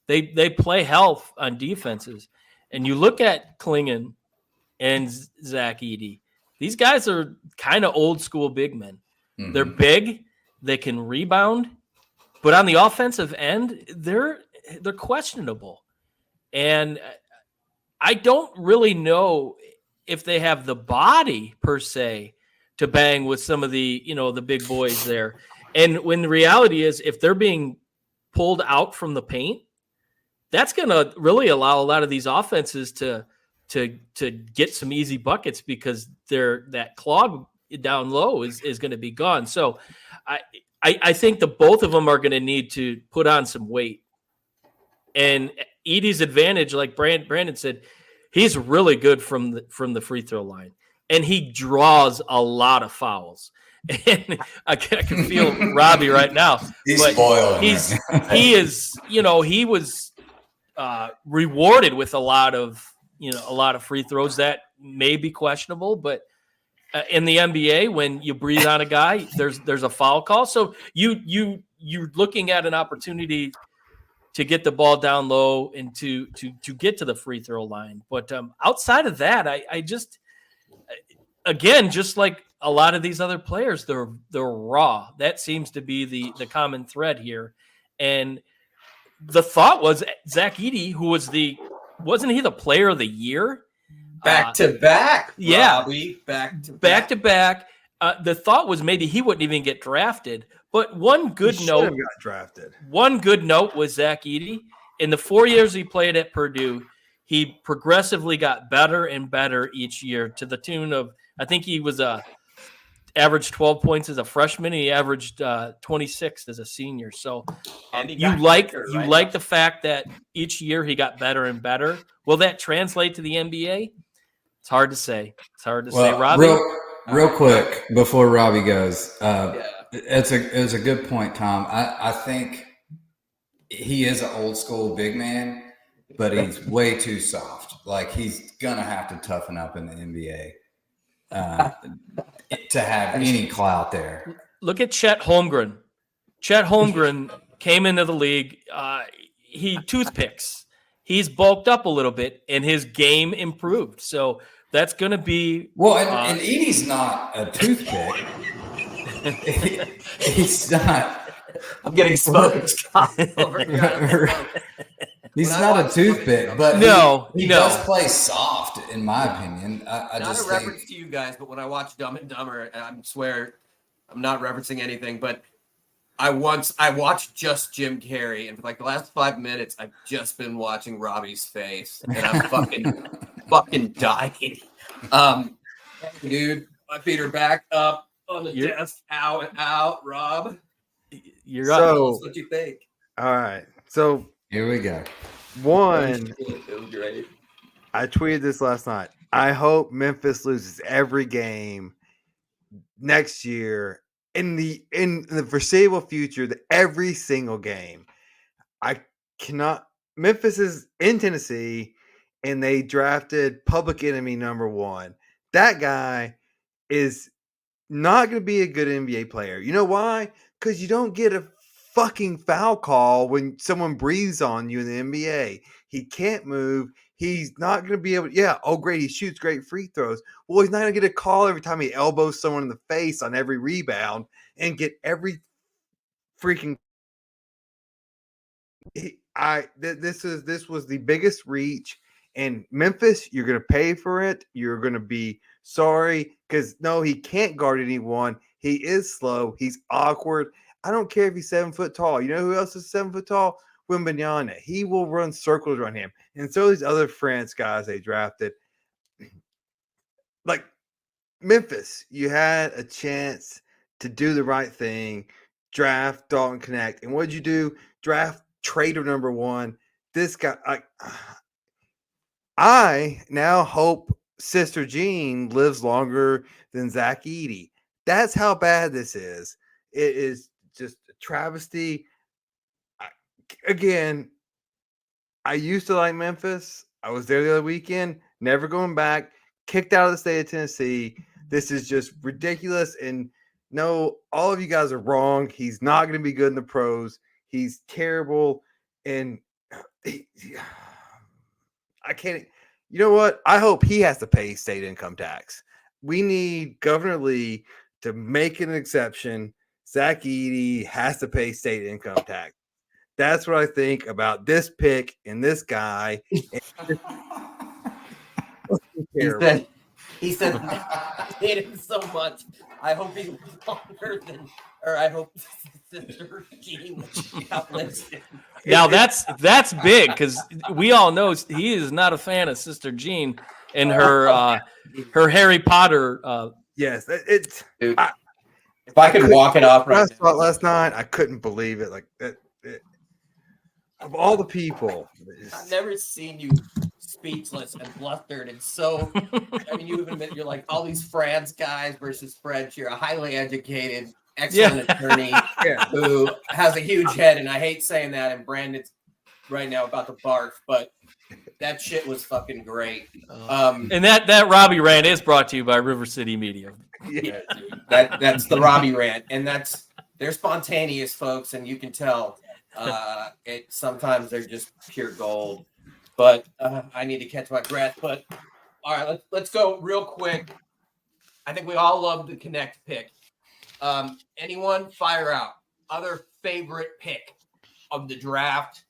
Speaker 1: They play health on defenses, and you look at Clingan and Zach Edey. These guys are kind of old school big men. Mm-hmm. They're big. They can rebound, but on the offensive end, they're questionable. And I don't really know if they have the body per se to bang with some of the the big boys there. And when the reality is, if they're being pulled out from the paint, that's going to really allow a lot of these offenses to get some easy buckets because that clog down low is going to be gone. So I think the both of them are going to need to put on some weight. And Edey's advantage, like Brandon said, he's really good from the free throw line, and he draws a lot of fouls. And I can feel Robbie right now.
Speaker 3: He's spoiled.
Speaker 1: He was rewarded with a lot of free throws that may be questionable, but in the NBA, when you breathe on a guy, there's a foul call. So you're looking at an opportunity to get the ball down low and to get to the free throw line. But outside of that, I just, again, just like a lot of these other players, they're raw. That seems to be the common thread here. And the thought was Zach Edey, who wasn't he the player of the year?
Speaker 2: Back to back.
Speaker 1: Yeah.
Speaker 2: Robbie, back to
Speaker 1: back. The thought was maybe he wouldn't even get drafted. But one good note was Zach Edey. In the 4 years he played at Purdue, he progressively got better and better each year to the tune of, I think he was averaged 12 points as a freshman. He averaged 26 as a senior. So you like the fact that each year he got better and better. Will that translate to the NBA? It's hard to say. Say, Robbie.
Speaker 3: Real quick before Robbie goes, it's a good point, Tom. I think he is an old school big man, but he's way too soft. Like, he's gonna have to toughen up in the NBA to have any clout there.
Speaker 1: Look at Chet Holmgren. Chet Holmgren came into the league. He toothpicks. He's bulked up a little bit, and his game improved. So that's going to be
Speaker 3: and Edey's not a toothpick, He's not.
Speaker 2: I'm getting smoked over here.
Speaker 3: He's
Speaker 2: When I
Speaker 3: not a
Speaker 2: watch
Speaker 3: toothpick, but
Speaker 1: No,
Speaker 3: he
Speaker 1: no.
Speaker 3: does play soft, in my opinion. I
Speaker 2: Not
Speaker 3: just
Speaker 2: a
Speaker 3: think
Speaker 2: reference to you guys, but when I watch Dumb and Dumber, and I swear I'm not referencing anything, but I watched just Jim Carrey, and for like the last 5 minutes, I've just been watching Robbie's face, and I'm fucking dying. Dude, my feet are back up on the desk. Out, Rob.
Speaker 1: You're up.
Speaker 2: Tell us what you think.
Speaker 4: All right. So
Speaker 3: here we go.
Speaker 4: one,
Speaker 2: It was great.
Speaker 4: I tweeted this last night. I hope Memphis loses every game next year in the foreseeable future. Every single game. I cannot. Memphis is in Tennessee, and they drafted Public Enemy #1. That guy is not going to be a good NBA player. You know why? Because you don't get a fucking foul call when someone breathes on you in the NBA. He can't move. He's not going to be able. Yeah, oh great, he shoots great free throws. Well, he's not going to get a call every time he elbows someone in the face on every rebound and get every freaking. This was the biggest reach. And Memphis, you're going to pay for it. You're going to be sorry because no, he can't guard anyone. He is slow. He's awkward. I don't care if he's 7 foot tall. You know who else is 7 foot tall? Wembanyama. He will run circles around him. And so these other France guys they drafted. Like Memphis, you had a chance to do the right thing. Draft Dalton Connect. And what'd you do? Draft Trader #1. This guy, I now hope Sister Jean lives longer than Zach Edey. That's how bad this is. It is just a travesty. Again, I used to like Memphis. I was there the other weekend, never going back, kicked out of the state of Tennessee. This is just ridiculous. And no, all of you guys are wrong. He's not going to be good in the pros. He's terrible. And I can't. You know what? I hope he has to pay state income tax. We need Governor Lee to make an exception. Zach Edey has to pay state income tax. That's what I think about this pick and this guy.
Speaker 2: He said, I hate him so much. I hope he lives longer than, or I hope Sister Jean outlives him.
Speaker 1: Now that's big because we all know he is not a fan of Sister Jean and her Harry Potter.
Speaker 4: Yes, it's.
Speaker 2: Dude, if I could walk it off right now.
Speaker 4: Last night, I couldn't believe it. Like of all the people,
Speaker 2: I've never seen you speechless and flustered and so. I mean, you even admit you're like all these France guys versus French. You're a highly educated, excellent attorney who has a huge head, and I hate saying that. And Brandon's right now about to barf, but that shit was fucking great.
Speaker 1: And that Robbie rant is brought to you by River City Media.
Speaker 2: Yeah, dude. That's the Robbie rant, and they're spontaneous, folks, and you can tell. Sometimes they're just pure gold. But I need to catch my breath. But all right, let's go real quick. I think we all love the Connect pick. Anyone fire out other favorite pick of the draft?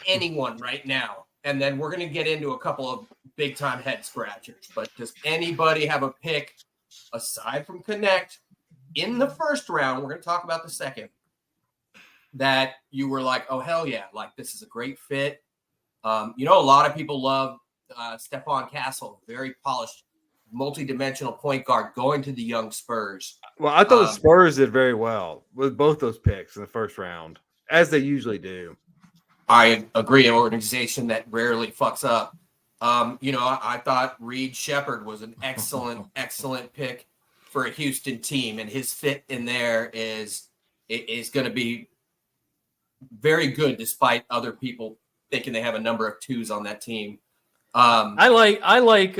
Speaker 2: Anyone right now? And then we're going to get into a couple of big time head scratchers. But does anybody have a pick aside from Connect in the first round? We're going to talk about the second. That you were like, oh, hell yeah, like this is a great fit. A lot of people love Stephon Castle, very polished, multi-dimensional point guard going to the young Spurs.
Speaker 4: Well, I thought the Spurs did very well with both those picks in the first round, as they usually do.
Speaker 2: I agree, an organization that rarely fucks up. I thought Reed Shepherd was an excellent pick for a Houston team, and his fit in there is going to be very good despite other people thinking they have a number of twos on that team.
Speaker 1: I like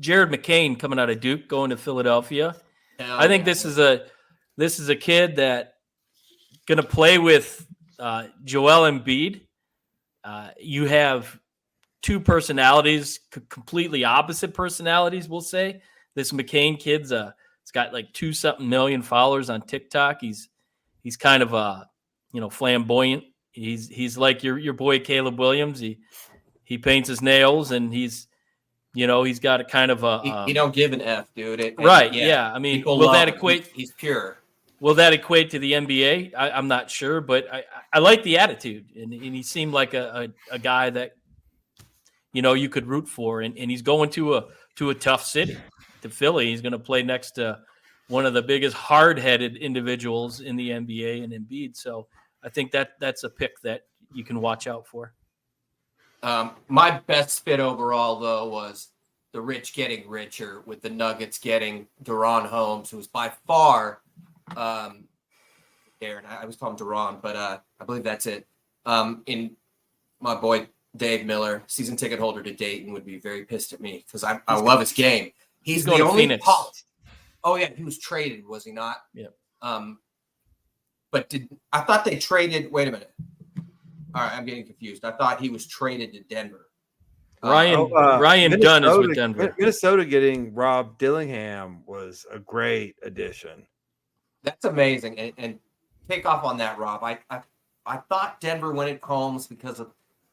Speaker 1: Jared McCain coming out of Duke going to Philadelphia. I think this is a kid that going to play with Joel Embiid. You have two personalities, completely opposite personalities. We'll say this McCain kid's He's got like 2-something million followers on TikTok. He's kind of flamboyant. He's like your boy Caleb Williams. He paints his nails, and he's got a kind of a
Speaker 2: he don't give an F, dude.
Speaker 1: Right? Yeah. I mean, will that equate?
Speaker 2: He's pure.
Speaker 1: Will that equate to the NBA? I'm not sure, but I like the attitude, and he seemed like a guy that you could root for, and he's going to a tough city, to Philly. He's going to play next to one of the biggest hard-headed individuals in the NBA, and Embiid. So I think that's a pick that you can watch out for.
Speaker 2: My best fit overall, though, was the rich getting richer, with the Nuggets getting Deron Holmes, who was by far Darren. I was calling him Deron, but I believe that's it. In my boy Dave Miller, season ticket holder to Dayton, would be very pissed at me because I love his game. He's the only
Speaker 1: Phoenix.
Speaker 2: Oh yeah, he was traded, was he not?
Speaker 1: Yeah.
Speaker 2: But I thought they traded? Wait a minute. All right, I'm getting confused. I thought he was traded to Denver.
Speaker 1: Ryan Dunn is with Denver.
Speaker 4: Minnesota getting Rob Dillingham was a great addition.
Speaker 2: That's amazing. And take off on that, Rob. I thought Denver went at Holmes because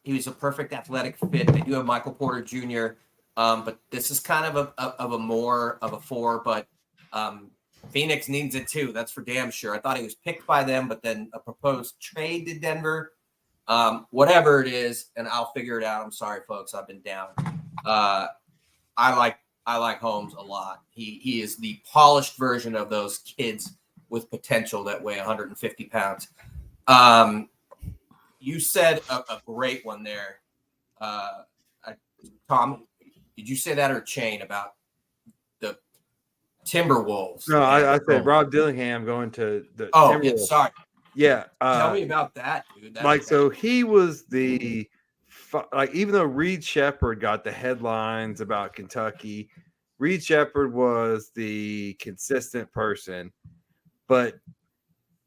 Speaker 2: he was a perfect athletic fit. They do have Michael Porter Jr., but this is kind of a more of a 4. But Phoenix needs it too. That's for damn sure. I thought he was picked by them, but then a proposed trade to Denver. Whatever it is, and I'll figure it out. I'm sorry, folks. I've been down. I like Holmes a lot. He is the polished version of those kids with potential that weigh 150 pounds. You said a great one there. Tom, did you say that or Chain about the Timberwolves?
Speaker 4: No, I said Rob Dillingham going to the
Speaker 2: Timberwolves.
Speaker 4: Yeah,
Speaker 2: Sorry.
Speaker 4: Yeah.
Speaker 2: Tell me about that, dude.
Speaker 4: So he was even though Reed Shepherd got the headlines about Kentucky, Reed Shepherd was the consistent person, but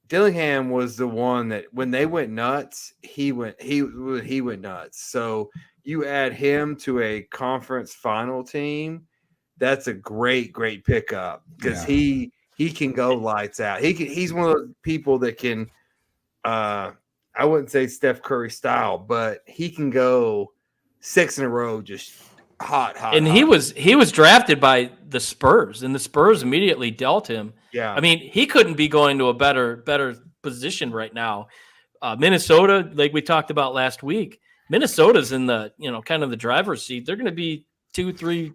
Speaker 4: Dillingham was the one that when they went nuts, he went nuts. So you add him to a conference final team, that's a great pickup because he can go lights out. He's one of those people that can I wouldn't say Steph Curry style, but he can go 6 in a row just hot.
Speaker 1: And he was drafted by the Spurs, and the Spurs immediately dealt him.
Speaker 4: Yeah.
Speaker 1: I mean, he couldn't be going to a better position right now. Minnesota, like we talked about last week, Minnesota's in the, kind of the driver's seat. They're going to be 2-3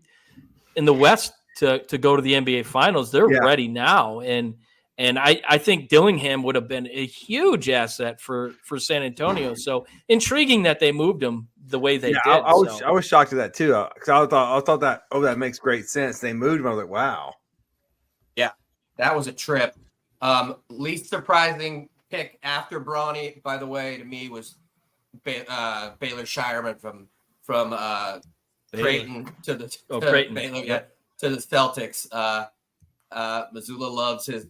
Speaker 1: in the West to go to the NBA Finals. They're ready now, and I think Dillingham would have been a huge asset for San Antonio. So intriguing that they moved him the way they did.
Speaker 4: I was shocked at that too, because I thought that makes great sense. They moved him. I was like, wow.
Speaker 2: Yeah, that was a trip. Least surprising pick after Bronny, by the way, to me was Baylor Shireman from Creighton to the
Speaker 1: Creighton.
Speaker 2: Baylor, to the Celtics. Missoula loves his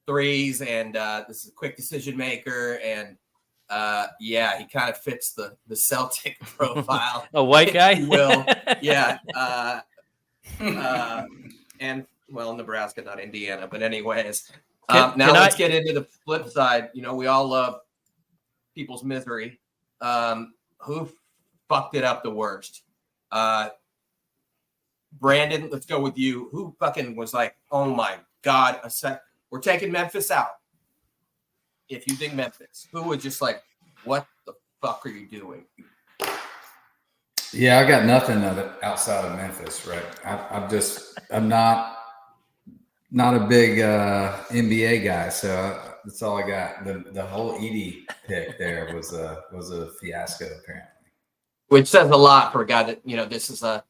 Speaker 2: threes, and this is a quick decision maker, and he kind of fits the Celtic profile.
Speaker 1: A white guy,
Speaker 2: if you will. Yeah. And well, Nebraska, not Indiana, but anyways. Let's get into the flip side. We all love people's misery. Who fucked it up the worst? Brandon, let's go with you. Who fucking was like, oh my God, we're taking Memphis out. If you think Memphis, who was just like, what the fuck are you doing?
Speaker 3: Yeah, I got nothing of it outside of Memphis, right? I'm not a big NBA guy, so that's all I got. The whole Edey pick there was a fiasco, apparently.
Speaker 2: Which says a lot for a guy that, this is a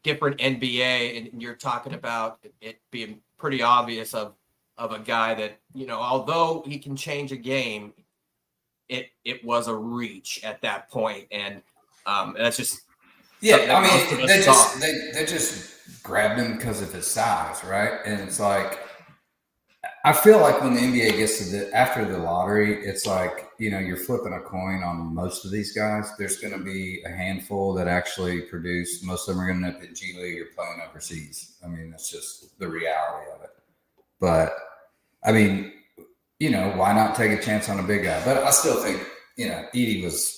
Speaker 2: different NBA, and you're talking about it being pretty obvious of a guy that, although he can change a game, it was a reach at that point, and that's just
Speaker 3: they just grabbed him because of his size, right? And it's like, I feel like when the NBA gets to after the lottery, it's like, you're flipping a coin on most of these guys. There's going to be a handful that actually produce. Most of them are going to end up in G League or playing overseas. I mean, that's just the reality of it. But I mean, why not take a chance on a big guy? But I still think, Edey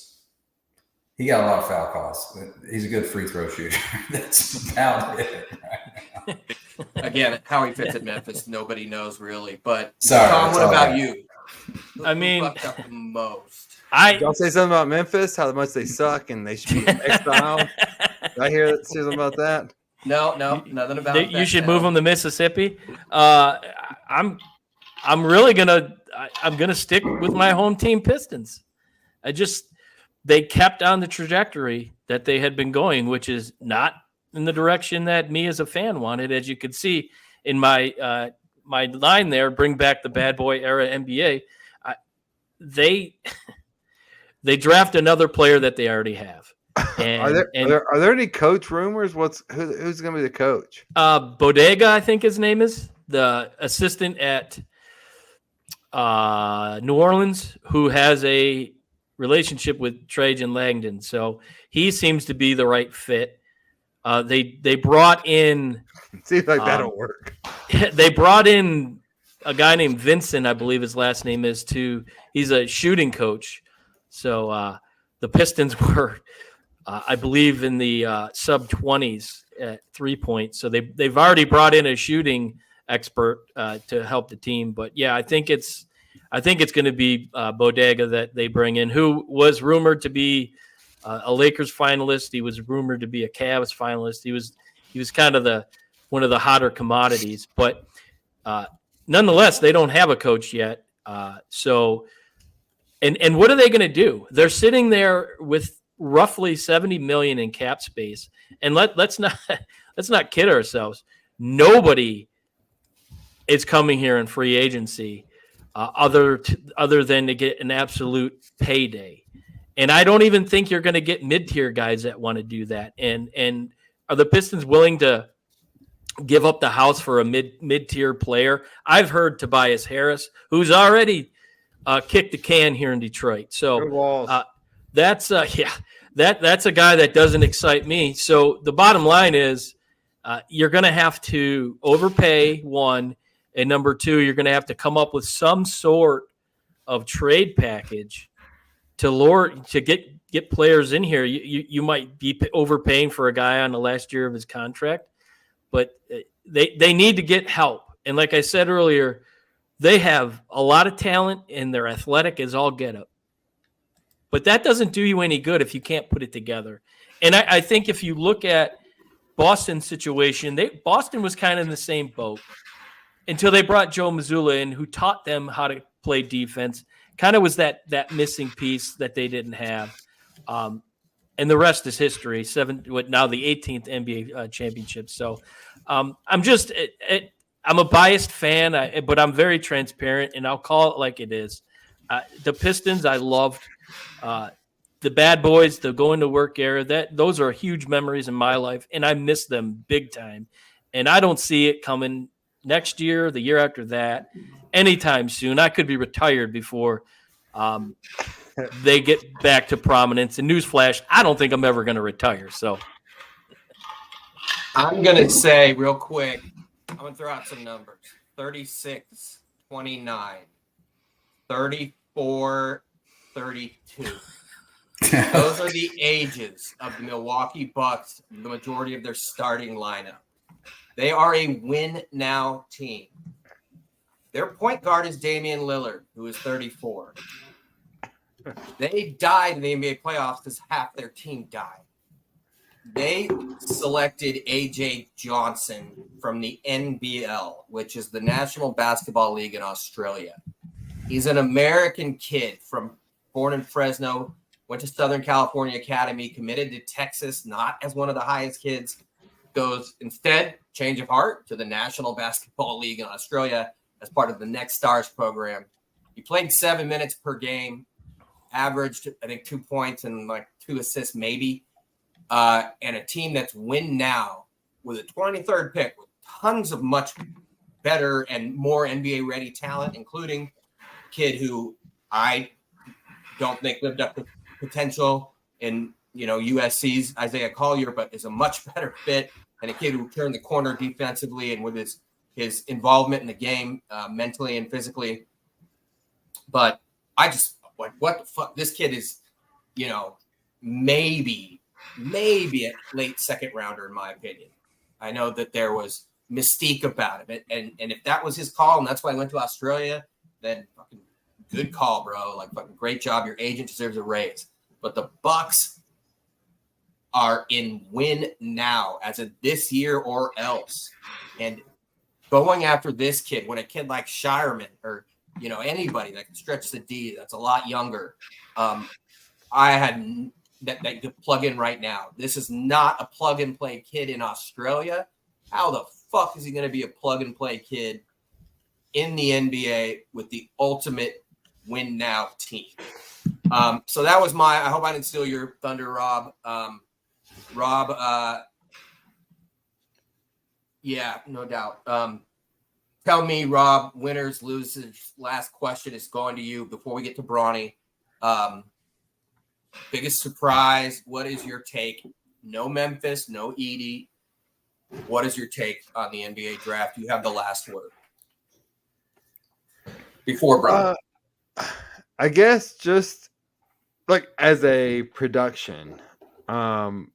Speaker 3: he got a lot of foul calls. He's a good free throw shooter. That's about it right now.
Speaker 2: Again, how he fits at Memphis, nobody knows really. But
Speaker 3: Sorry,
Speaker 2: Tom, what about you?
Speaker 1: I mean,
Speaker 2: who fucked up the most?
Speaker 4: Y'all say something about Memphis, how much they suck and they should be exiled. Did I hear something about that?
Speaker 2: No, nothing about that.
Speaker 1: You should move them to Mississippi. I'm really gonna stick with my home team Pistons. They kept on the trajectory that they had been going, which is not in the direction that me as a fan wanted. As you could see in my my line there, bring back the bad boy era NBA. They draft another player that they already have. And,
Speaker 4: are there any coach rumors? Who's going to be the coach?
Speaker 1: Bodega, I think his name is, the assistant at New Orleans, who has a relationship with Trajan Langdon. So he seems to be the right fit. They brought in.
Speaker 4: Seems like that'll work.
Speaker 1: They brought in a guy named Vincent, I believe his last name is, he's a shooting coach. So the Pistons were, I believe, in the sub 20s at 3-point. So they've already brought in a shooting expert to help the team. But yeah, I think it's going to be Bodega that they bring in, who was rumored to be a Lakers finalist. He was rumored to be a Cavs finalist. He was kind of one of the hotter commodities. But nonetheless, they don't have a coach yet. So what are they going to do? They're sitting there with roughly $70 million in cap space, and let's not kid ourselves. Nobody is coming here in free agency other than to get an absolute payday. And I don't even think you're going to get mid-tier guys that want to do that. And are the Pistons willing to give up the house for a mid-tier player? I've heard Tobias Harris, who's already kicked the can here in Detroit. So that's that's a guy that doesn't excite me. So the bottom line is you're going to have to overpay, one, and number two, you're going to have to come up with some sort of trade package to get players in here. You might be overpaying for a guy on the last year of his contract, but they need to get help. And like I said earlier, they have a lot of talent and they're athletic as all get up. But that doesn't do you any good if you can't put it together. And I think if you look at Boston's situation, Boston was kind of in the same boat until they brought Joe Mazzulla in, who taught them how to play defense. Kind of was that missing piece that they didn't have. And the rest is history. Now the 18th NBA championship. So I'm a biased fan, but I'm very transparent, and I'll call it like it is. The Pistons, I loved. The bad boys, the going to work era, those are huge memories in my life, and I miss them big time. And I don't see it coming next year, the year after that, anytime soon. I could be retired before they get back to prominence. And newsflash, I don't think I'm ever going to retire. So
Speaker 2: I'm going to say real quick, I'm going to throw out some numbers. 36, 29, 34, 32. Those are the ages of the Milwaukee Bucks, the majority of their starting lineup. They are a win-now team. Their point guard is Damian Lillard, who is 34. They died in the NBA playoffs because half their team died. They selected A.J. Johnson from the NBL, which is the National Basketball League in Australia. He's an American kid born in Fresno, went to Southern California Academy, committed to Texas, not as one of the highest kids, goes instead, change of heart, to the National Basketball League in Australia as part of the Next Stars program. He played 7 minutes per game, averaged, I think, 2 points and like 2 assists maybe. And a team that's win now with a 23rd pick with tons of much better and more NBA-ready talent, including a kid who I don't think lived up to potential in USC's Isaiah Collier, but is a much better fit, and a kid who turned the corner defensively and with his his involvement in the game mentally and physically. But I just, what the fuck? This kid is, maybe a late second rounder, in my opinion. I know that there was mystique about him. And if that was his call and that's why he went to Australia, then fucking good call, bro. Like, fucking great job. Your agent deserves a raise. But the Bucks are in win now, as of this year or else. And going after this kid, when a kid like Shireman or, anybody that can stretch the D that's a lot younger, I had that you could plug in right now. This is not a plug and play kid in Australia. How the fuck is he going to be a plug and play kid in the NBA with the ultimate win now team? So that was I hope I didn't steal your thunder, Rob. Yeah, no doubt. Tell me, Rob, winners, losers. Last question is going to you before we get to Bronny. Biggest surprise. What is your take? No Memphis, no Edie. What is your take on the NBA draft? You have the last word. Before Bronny.
Speaker 4: I guess just like as a production, I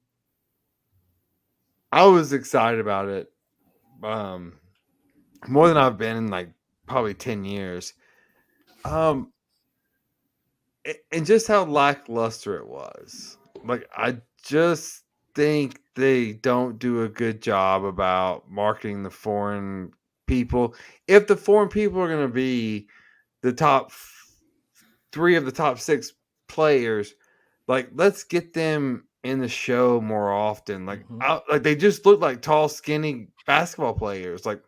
Speaker 4: was excited about it more than I've been in like probably 10 years. And just how lackluster it was. Like, I just think they don't do a good job about marketing the foreign people. If the foreign people are going to be the top 3 of the top 6 players, like, let's get them in the show more often. Like, like they just look like tall, skinny basketball players. Like,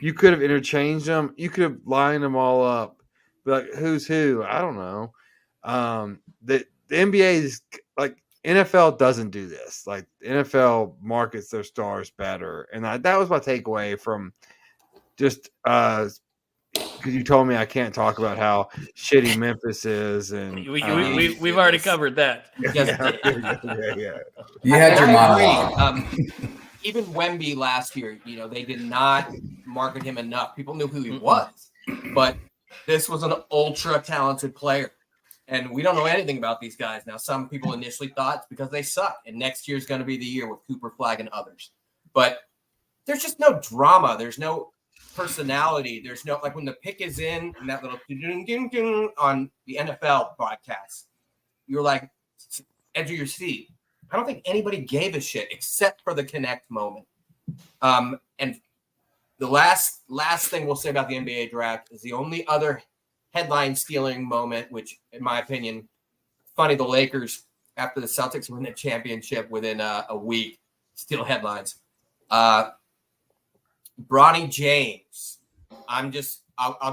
Speaker 4: you could have interchanged them. You could have lined them all up. Like, who's who? I don't know. The NBA is like, NFL doesn't do this. Like, NFL markets their stars better, and that was my takeaway from just because you told me I can't talk about how shitty Memphis is, and
Speaker 1: we've already covered that.
Speaker 4: Yeah.
Speaker 3: You had your monologue.
Speaker 2: Even Wemby last year, they did not market him enough. People knew who he was, but this was an ultra talented player. And we don't know anything about these guys. Now, some people initially thought it's because they suck, and next year's going to be the year with Cooper Flag and others. But there's just no drama. There's no personality. There's no, like, when the pick is in and that little on the NFL broadcast, you're like, edge of your seat. I don't think anybody gave a shit except for the connect moment. And the last thing we'll say about the NBA draft is the only other headline stealing moment, which in my opinion, funny, the Lakers after the Celtics win the championship within a week steal headlines. Bronny James. I'll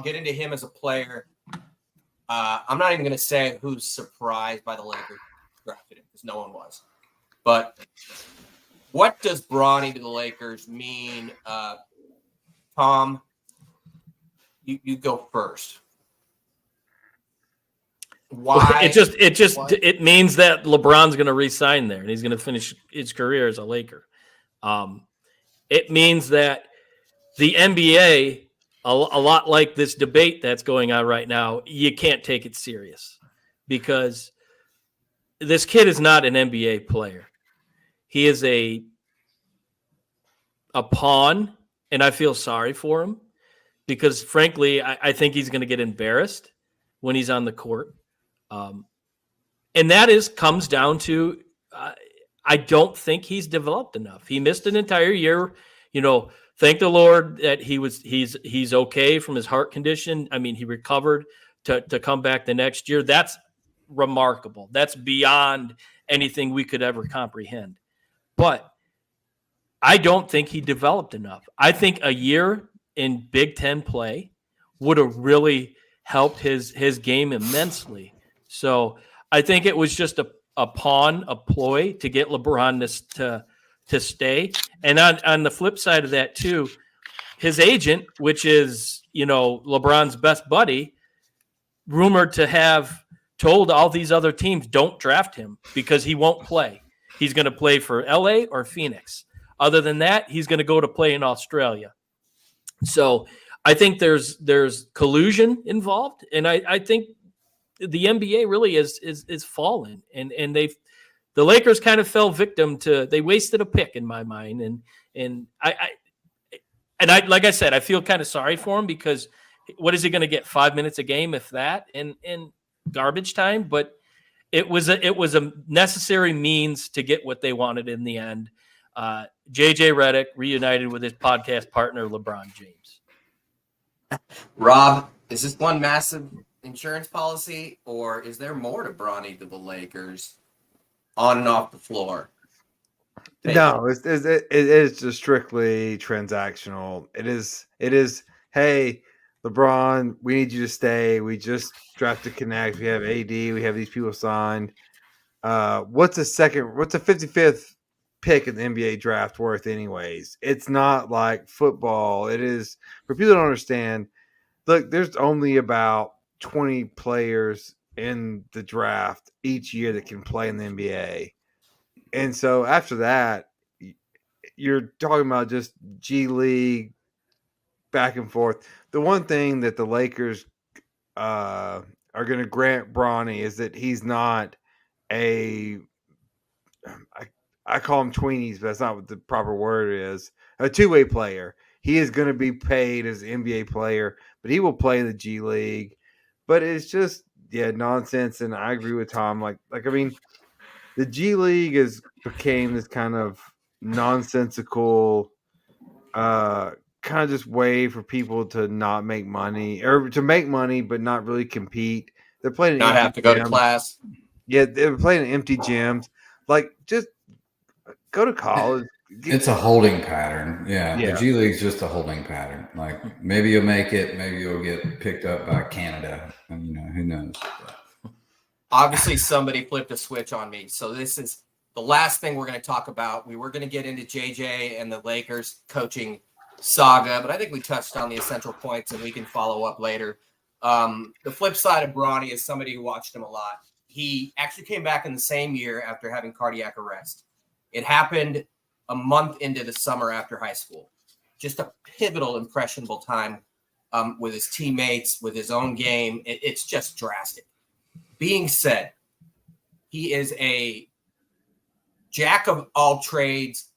Speaker 2: get into him as a player. I'm not even going to say who's surprised by the Lakers drafted him, because no one was. But what does Bronny to the Lakers mean? Tom, you go first. Why?
Speaker 1: It means that LeBron's going to re-sign there and he's going to finish his career as a Laker. It means that the NBA, a lot like this debate that's going on right now, you can't take it serious because this kid is not an NBA player. He is a pawn, and I feel sorry for him because, frankly, I think he's going to get embarrassed when he's on the court. And that comes down to I don't think he's developed enough. He missed an entire year. Thank the Lord that he's okay from his heart condition. I mean, he recovered to come back the next year. That's remarkable. That's beyond anything we could ever comprehend. But I don't think he developed enough. I think a year in Big Ten play would have really helped his game immensely. So I think it was just a pawn, a ploy to get LeBron to stay. And on the flip side of that too, his agent, which is, LeBron's best buddy, rumored to have told all these other teams, don't draft him because he won't play. He's going to play for LA or Phoenix. Other than that, he's going to go to play in Australia. So I think there's collusion involved, and I think the NBA really is fallen, and the Lakers kind of fell victim to, they wasted a pick in my mind, and I like I said, I feel kind of sorry for him, because what is he going to get, 5 minutes a game, if that, and garbage time? But it was a necessary means to get what they wanted in the end. JJ Redick reunited with his podcast partner LeBron James.
Speaker 2: Rob, is this one massive insurance policy, or is there more to Bronny to the Lakers on and off the floor?
Speaker 4: No, it is just strictly transactional. It is. Hey, LeBron, we need you to stay. We just drafted Connect. We have AD. We have these people signed. What's a 55th pick in the NBA draft worth, anyways? It's not like football. It is, for people who don't understand. Look, there's only about 20 players in the draft each year that can play in the NBA. And so after that, you're talking about just G League back and forth. The one thing that the Lakers are going to grant Bronny is that he's not I call him tweenies, but that's not what the proper word is. A two-way player. He is going to be paid as an NBA player, but he will play in the G League. But it's just nonsense. And I agree with Tom. Like I mean, the G League became this kind of nonsensical kind of just way for people to not make money, or to make money but not really compete. They're playing
Speaker 2: not have to go to class.
Speaker 4: Yeah, they're playing in empty gyms. Like, just go to college.
Speaker 3: It's a holding pattern. Yeah, the G League's just a holding pattern. Like, maybe you'll make it, maybe you'll get picked up by Canada. And, who knows?
Speaker 2: Obviously, somebody flipped a switch on me. So this is the last thing we're going to talk about. We were going to get into JJ and the Lakers coaching saga, but I think we touched on the essential points, and we can follow up later. The flip side of Bronny is somebody who watched him a lot. He actually came back in the same year after having cardiac arrest. It happened a month into the summer after high school. Just a pivotal, impressionable time with his teammates, with his own game. It's just drastic. Being said, he is a jack of all trades,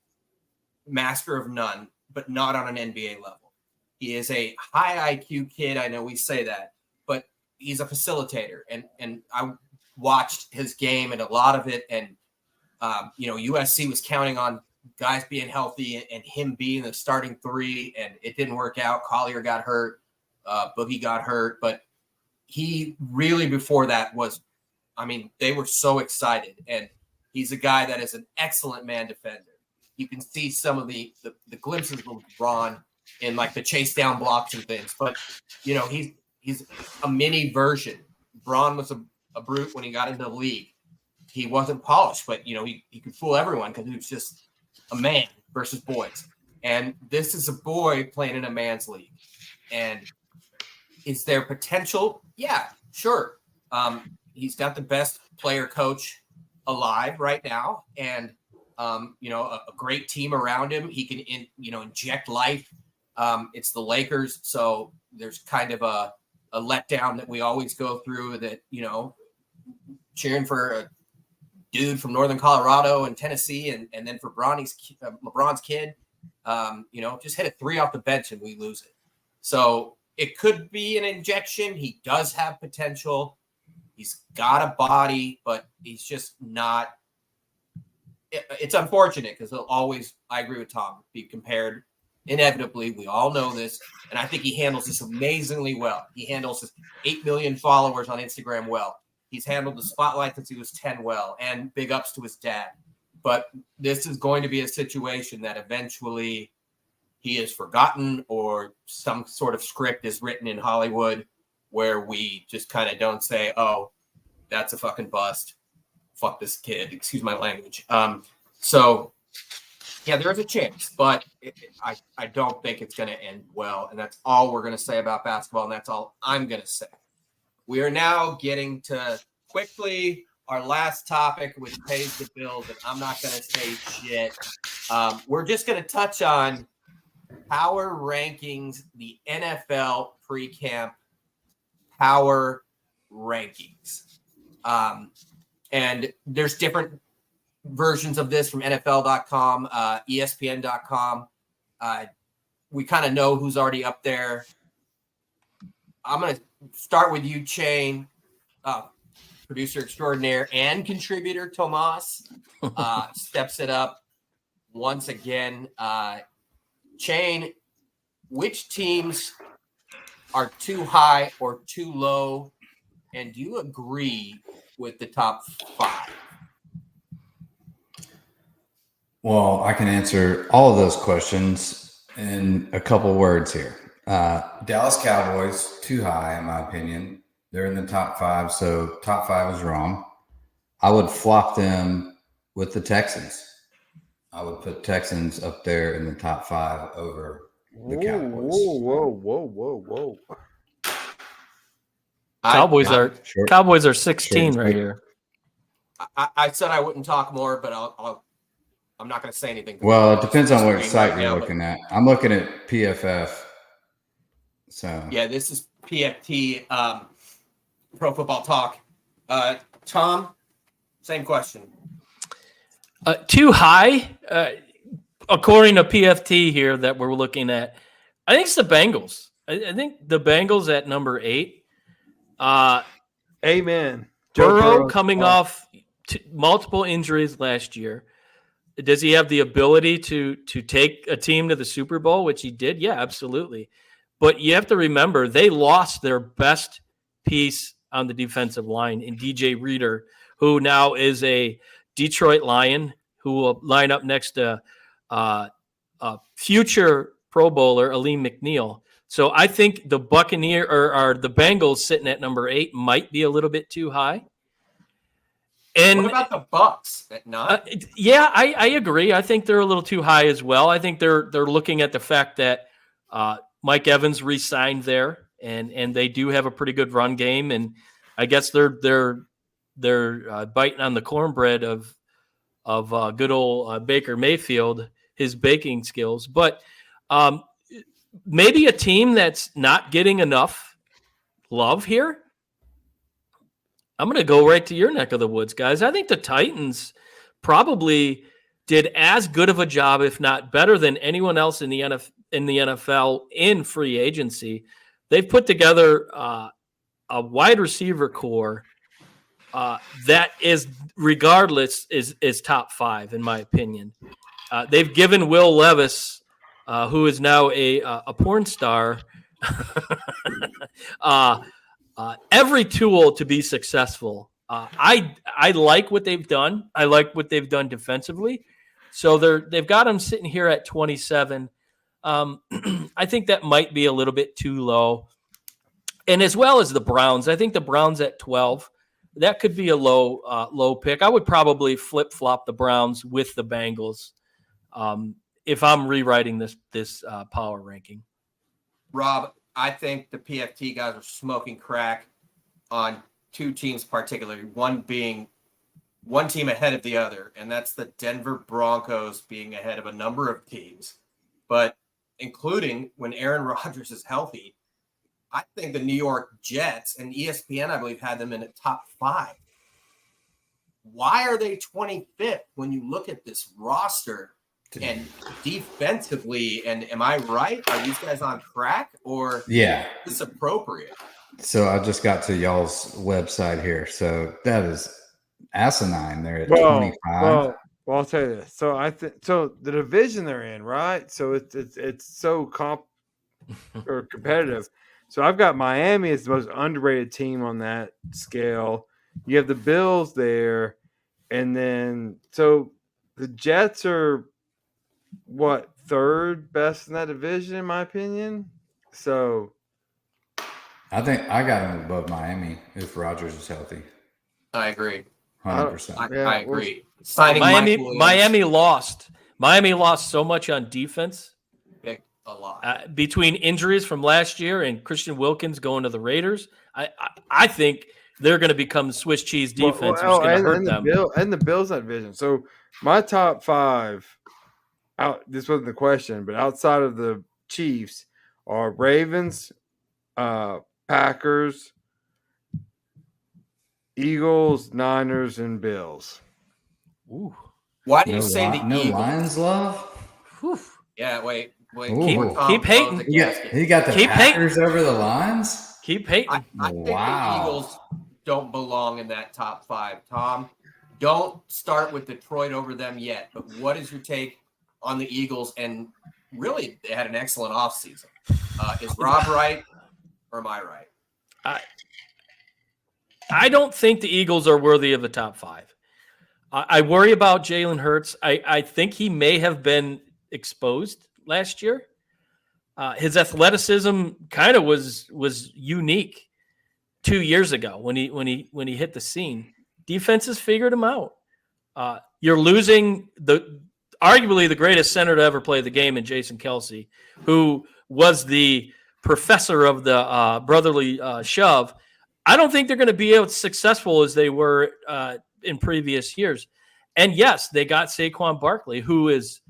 Speaker 2: master of none, but not on an NBA level. He is a high IQ kid. I know we say that, but he's a facilitator. And I watched his game and a lot of it. And, USC was counting on guys being healthy and him being the starting three, and it didn't work out. Collier got hurt. Boogie got hurt. But he really, before that, they were so excited. And he's a guy that is an excellent man defender. You can see some of the glimpses of LeBron in like the chase down blocks and things. But, he's a mini version. Bron was a brute when he got into the league. He wasn't polished, but, he could fool everyone because he was just a man versus boys. And this is a boy playing in a man's league. And is there potential? Yeah, sure. He's got the best player coach alive right now. And, a great team around him. He can, inject life. It's the Lakers. So there's kind of a letdown that we always go through that, cheering for a dude from Northern Colorado and Tennessee. And then for LeBron's kid, just hit a three off the bench and we lose it. So it could be an injection. He does have potential. He's got a body, but he's just not. It's unfortunate because he'll always, I agree with Tom, be compared inevitably. We all know this. And I think he handles this amazingly well. He handles his 8 million followers on Instagram well. He's handled the spotlight since he was 10 well, and big ups to his dad. But this is going to be a situation that eventually he is forgotten, or some sort of script is written in Hollywood where we just kind of don't say, oh, that's a fucking bust. Fuck this kid. Excuse my language. So, yeah, there's a chance, but I don't think it's going to end well. And that's all we're going to say about basketball, and that's all I'm going to say. We are now getting to quickly our last topic, which pays the bills, and I'm not going to say shit. We're just going to touch on Power rankings, the NFL pre-camp power rankings. And there's different versions of this from NFL.com, ESPN.com. We kind of know who's already up there. I'm going to start with you, Chain, producer extraordinaire and contributor Tomas steps it up once again. Chain, which teams are too high or too low? And do you agree with the top 5?
Speaker 3: Well, I can answer all of those questions in a couple words here. Dallas Cowboys, too high, in my opinion. They're in the top 5, so top 5 is wrong. I would flop them with the Texans. I would put Texans up there in the top 5 over the Cowboys.
Speaker 4: Whoa.
Speaker 1: Cowboys are 16 right here.
Speaker 2: I said I wouldn't talk more, but I'm not going to say anything.
Speaker 3: Well, it depends on what site you're looking at. I'm looking at PFF. So
Speaker 2: yeah, this is PFT, Pro Football Talk. Tom, same question.
Speaker 1: Too high, according to PFT here that we're looking at. I think it's the Bengals. I think the Bengals at number 8.
Speaker 4: Amen.
Speaker 1: Burrow coming off multiple injuries last year. Does he have the ability to take a team to the Super Bowl, which he did? Yeah, absolutely. But you have to remember, they lost their best piece on the defensive line in DJ Reader, who now is a Detroit Lion, who will line up next to future Pro Bowler Aleem McNeil. So I think the Buccaneers or the Bengals sitting at number 8 might be a little bit too high. And
Speaker 2: what about the Bucks at 9?
Speaker 1: Yeah, I agree. I think they're a little too high as well. I think they're looking at the fact that Mike Evans re-signed there, and they do have a pretty good run game, and I guess they're biting on the cornbread of good old Baker Mayfield, his baking skills. But maybe a team that's not getting enough love here. I'm going to go right to your neck of the woods, guys. I think the Titans probably did as good of a job, if not better, than anyone else in the NFL in free agency. They've put together a wide receiver core that is, regardless, is top 5 in my opinion. They've given Will Levis, who is now a porn star, every tool to be successful. I like what they've done. I like what they've done defensively. So they've got them sitting here at 27. I think that might be a little bit too low. And as well as the Browns, I think the Browns at 12, that could be a low pick. I would probably flip-flop the Browns with the Bengals if I'm rewriting this power ranking.
Speaker 2: Rob, I think the PFT guys are smoking crack on 2 teams particularly, one being one team ahead of the other, and that's the Denver Broncos being ahead of a number of teams. But including when Aaron Rodgers is healthy, I think the New York Jets and ESPN, I believe, had them in the top 5. Why are they 25th when you look at this roster and defensively? And am I right? Are these guys on crack, or
Speaker 3: yeah,
Speaker 2: is this appropriate?
Speaker 3: So I just got to y'all's website here. So that is asinine. They're at 25.
Speaker 4: Well, I'll tell you this. So so the division they're in, right? So it's so competitive. So I've got Miami as the most underrated team on that scale. You have the Bills there, and then so the Jets are what, 3rd best in that division, in my opinion. So
Speaker 3: I think I got him above Miami if Rodgers is healthy.
Speaker 2: I agree.
Speaker 3: 100%.
Speaker 2: I agree. Signing
Speaker 1: Miami lost. Miami lost so much on defense.
Speaker 2: A lot.
Speaker 1: Between injuries from last year and Christian Wilkins going to the Raiders, I think they're going to become the Swiss cheese defense, which is going to hurt them.
Speaker 4: And the Bills in that division. So my top 5, this wasn't the question, but outside of the Chiefs are Ravens, Packers, Eagles, Niners, and Bills.
Speaker 1: Ooh.
Speaker 2: Why do you say the
Speaker 3: no
Speaker 2: Eagles?
Speaker 3: Lions love?
Speaker 1: Whew.
Speaker 2: Yeah, wait.
Speaker 3: Ooh.
Speaker 1: Keep hating.
Speaker 3: He got the
Speaker 1: Keep
Speaker 3: Packers over the Lions?
Speaker 1: Keep hating.
Speaker 2: I think the Eagles don't belong in that top 5. Tom, don't start with Detroit over them yet. But what is your take on the Eagles? And really, they had an excellent offseason. Is Rob right or am I right?
Speaker 1: I don't think the Eagles are worthy of the top 5. I worry about Jalen Hurts. I think he may have been exposed last year. His athleticism kind of was unique 2 years ago when he hit the scene. Defenses figured him out. You're losing arguably the greatest center to ever play the game in Jason Kelce, who was the professor of the brotherly shove. I don't think they're going to be as successful as they were in previous years. And yes, they got Saquon Barkley, who is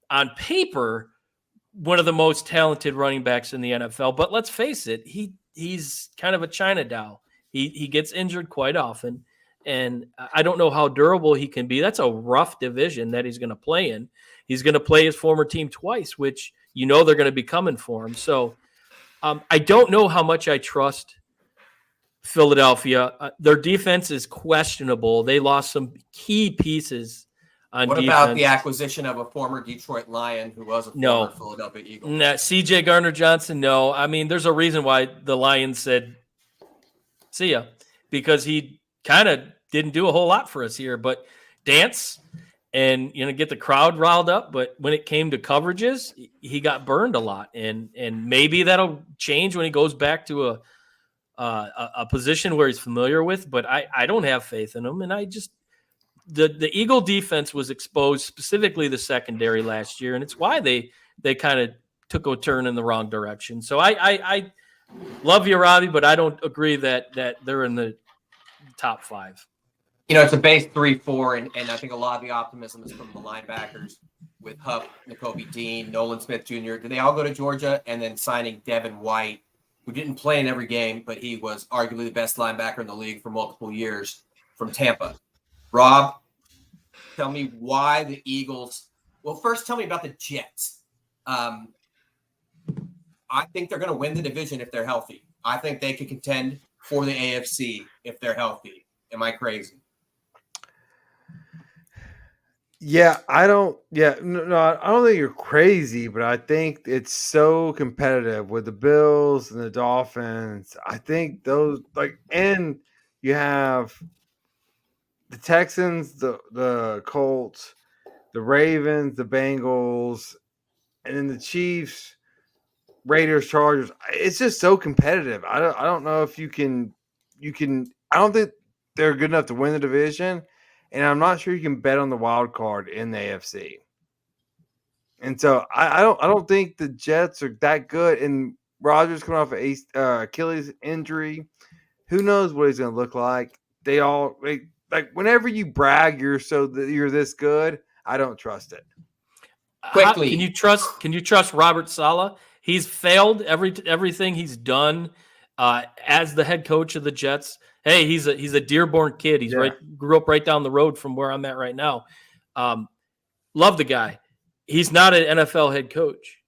Speaker 1: on paper one of the most talented running backs in the NFL. But let's face it, he's kind of a China doll. He gets injured quite often. And I don't know how durable he can be. That's a rough division that he's going to play in. He's going to play his former team twice, which they're going to be coming for him. So I don't know how much I trust Philadelphia. Their defense is questionable. They lost some key pieces on defense.
Speaker 2: What about the acquisition of a former Detroit Lion who was a former Philadelphia Eagle?
Speaker 1: No, C.J. Gardner-Johnson, no. I mean, there's a reason why the Lions said, see ya, because he kind of didn't do a whole lot for us here, but dance and get the crowd riled up. But when it came to coverages, he got burned a lot, and maybe that'll change when he goes back to a position where he's familiar with. But I don't have faith in him, and I just the Eagle defense was exposed, specifically the secondary last year, and it's why they kind of took a turn in the wrong direction. So I love you, Robbie, but I don't agree that they're in the top 5.
Speaker 2: It's a base 3-4, and I think a lot of the optimism is from the linebackers with Huff, Nakobe Dean, Nolan Smith Jr. Do they all go to Georgia? And then signing Devin White, who didn't play in every game, but he was arguably the best linebacker in the league for multiple years from Tampa. Rob, tell me why the Eagles. Well, first tell me about the Jets. I think they're going to win the division if they're healthy. I think they could contend for the AFC if they're healthy. Am I crazy?
Speaker 4: Yeah, I don't think you're crazy, but I think it's so competitive with the Bills and the Dolphins. I think those and you have the Texans, the Colts, the Ravens, the Bengals, and then the Chiefs, Raiders, Chargers. It's just so competitive. I don't know if you can. I don't think they're good enough to win the division, and I'm not sure you can bet on the wild card in the AFC. And so I don't think the Jets are that good. And Rodgers coming off an Achilles injury, who knows what he's going to look like? They all like whenever you brag you're this good. I don't trust it.
Speaker 2: Quickly,
Speaker 1: can you trust Robert Saleh? He's failed everything he's done as the head coach of the Jets. Hey, he's a Dearborn kid. He's grew up right down the road from where I'm at right now. Love the guy. He's not an NFL head coach.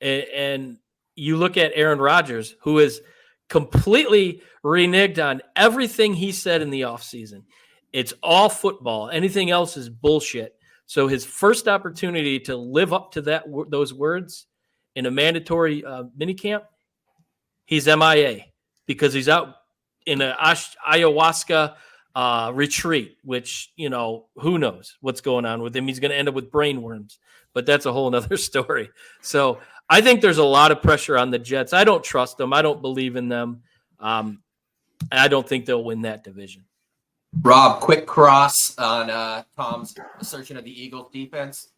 Speaker 1: And you look at Aaron Rodgers, who is completely reneged on everything he said in the offseason. It's all football. Anything else is bullshit. So his first opportunity to live up to those words in a mandatory minicamp, he's MIA because he's out in an ayahuasca retreat, which, who knows what's going on with him. He's going to end up with brain worms, but that's a whole nother story. So I think there's a lot of pressure on the Jets. I don't trust them. I don't believe in them. And I don't think they'll win that division.
Speaker 2: Rob, quick cross on Tom's assertion of the Eagles defense.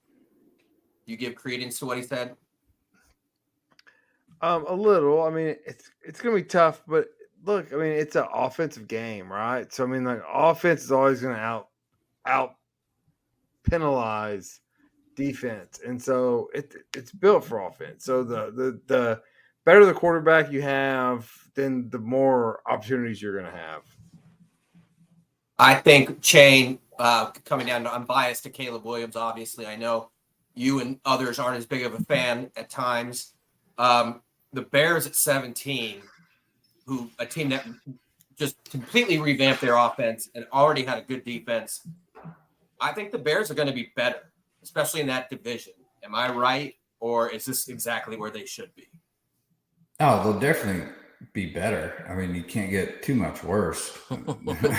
Speaker 2: Do you give credence to what he said?
Speaker 4: A little. I mean, it's going to be tough, but look, I mean, it's an offensive game, right? So, I mean, offense is always going to out penalize defense, and so it's built for offense. So the better the quarterback you have, then the more opportunities you're going to have.
Speaker 2: I think Chain coming down to, I'm biased to Caleb Williams, obviously. I know you and others aren't as big of a fan at times. The Bears at 17, a team that just completely revamped their offense and already had a good defense. I think the Bears are going to be better, especially in that division. Am I right? Or is this exactly where they should be?
Speaker 3: Oh, they'll definitely be better. I mean, you can't get too much worse.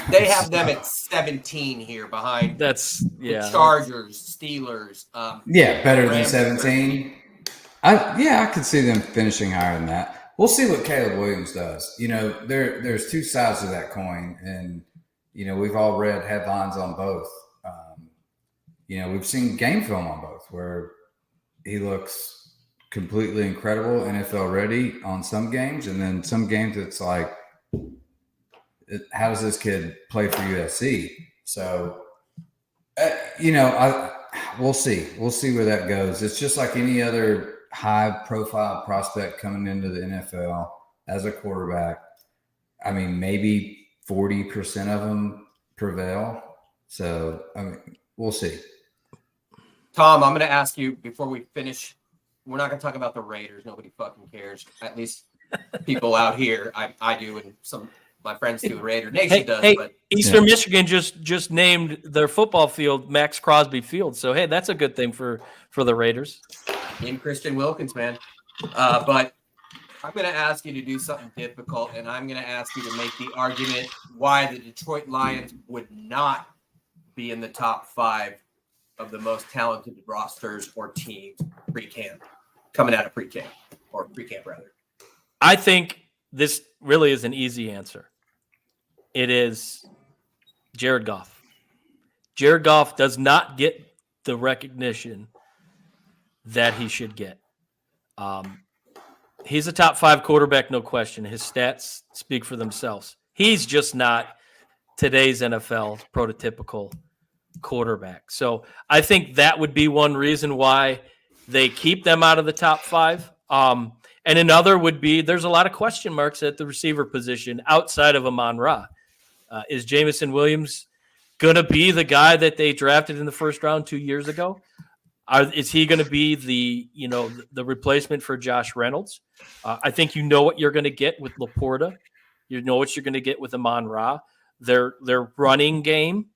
Speaker 2: They have them at 17 here behind the Chargers, Steelers.
Speaker 3: Better than 17. I could see them finishing higher than that. We'll see what Caleb Williams does. There's two sides to that coin, and we've all read headlines on both. We've seen game film on both where he looks completely incredible, NFL ready on some games, and then some games it's like, how does this kid play for USC? So, we'll see. We'll see where that goes. It's just like any other high-profile prospect coming into the NFL as a quarterback. I mean, maybe 40% of them prevail. So, we'll see.
Speaker 2: Tom, I'm going to ask you before we finish. We're not going to talk about the Raiders. Nobody fucking cares. At least people out here. I do, and some of my friends do. Raider Nation does. But
Speaker 1: Eastern Michigan just named their football field Max Crosby Field. So, hey, that's a good thing for the Raiders.
Speaker 2: In Christian Wilkins, man. But I'm going to ask you to do something difficult, and I'm going to ask you to make the argument why the Detroit Lions would not be in the top 5 of the most talented rosters or teams pre-camp, coming out of pre-camp, or pre-camp rather.
Speaker 1: I think this really is an easy answer. It is Jared Goff. Jared Goff does not get the recognition that he should get. He's a top 5 quarterback, no question. His stats speak for themselves. He's just not today's NFL prototypical quarterback. So I think that would be one reason why they keep them out of the top 5. And another would be there's a lot of question marks at the receiver position outside of Amon-Ra. Is Jameson Williams going to be the guy that they drafted in the first round 2 years ago? Is he going to be the replacement for Josh Reynolds? I think what you're going to get with Laporta. You know what you're going to get with Amon-Ra. Their running game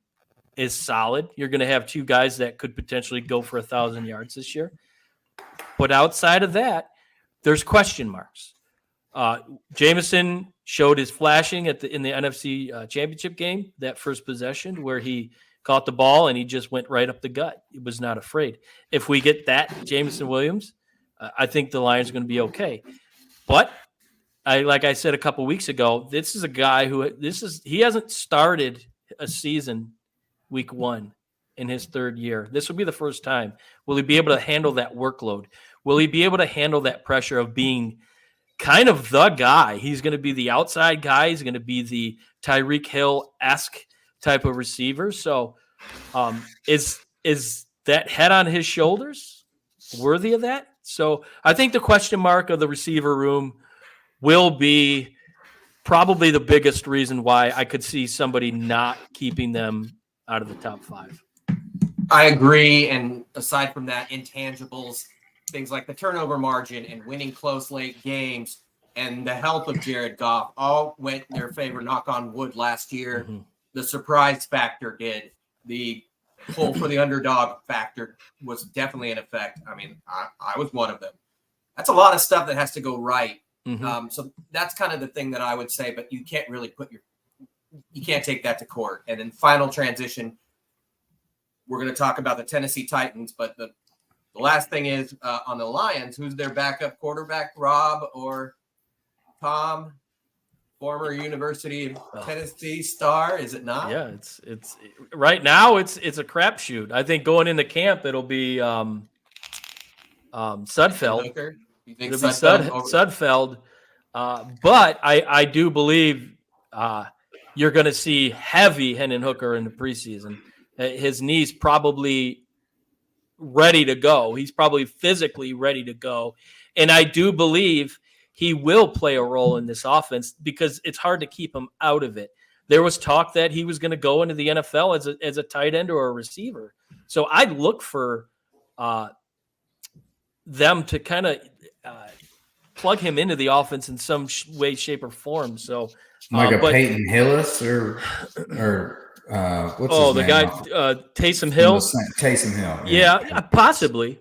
Speaker 1: is solid. You're going to have 2 guys that could potentially go for 1,000 yards this year. But outside of that, there's question marks. Jameson showed his flashing in the NFC Championship game, that first possession where he caught the ball and he just went right up the gut. He was not afraid. If we get that Jameson Williams, I think the Lions are going to be okay. But like I said a couple weeks ago, this is a guy he hasn't started a season week 1 in his 3rd year. This will be the first time. Will he be able to handle that workload? Will he be able to handle that pressure of being kind of the guy? He's going to be the outside guy. He's going to be the Tyreek Hill-esque type of receiver. So is that head on his shoulders worthy of that? So I think the question mark of the receiver room will be probably the biggest reason why I could see somebody not keeping them out of the top 5.
Speaker 2: I agree. And aside from that, intangibles, things like the turnover margin and winning close late games and the health of Jared Goff all went in their favor, knock on wood, last year. Mm-hmm. The surprise factor did. The pull for the underdog factor was definitely in effect. I mean, I was one of them. That's a lot of stuff that has to go right. Mm-hmm. So that's kind of the thing that I would say, but you can't really you can't take that to court. And then final transition, we're going to talk about the Tennessee Titans, but the last thing is on the Lions, who's their backup quarterback, Rob or Tom? Former University of Tennessee star, is it not?
Speaker 1: Yeah, it's right now it's a crapshoot. I think going into camp it'll be Sudfeld.
Speaker 2: You think
Speaker 1: it'll be Sudfeld. But I do believe you're going to see heavy Hendon Hooker in the preseason. His knee's probably ready to go. He's probably physically ready to go. And I do believe he will play a role in this offense because it's hard to keep him out of it. There was talk that he was going to go into the NFL as a tight end or a receiver. So I'd look for them to kind of plug him into the offense in some way, shape, or form. So
Speaker 3: like a Peyton Hillis or what's his name?
Speaker 1: Guy Taysom Hill.
Speaker 3: Taysom Hill.
Speaker 1: Yeah, possibly.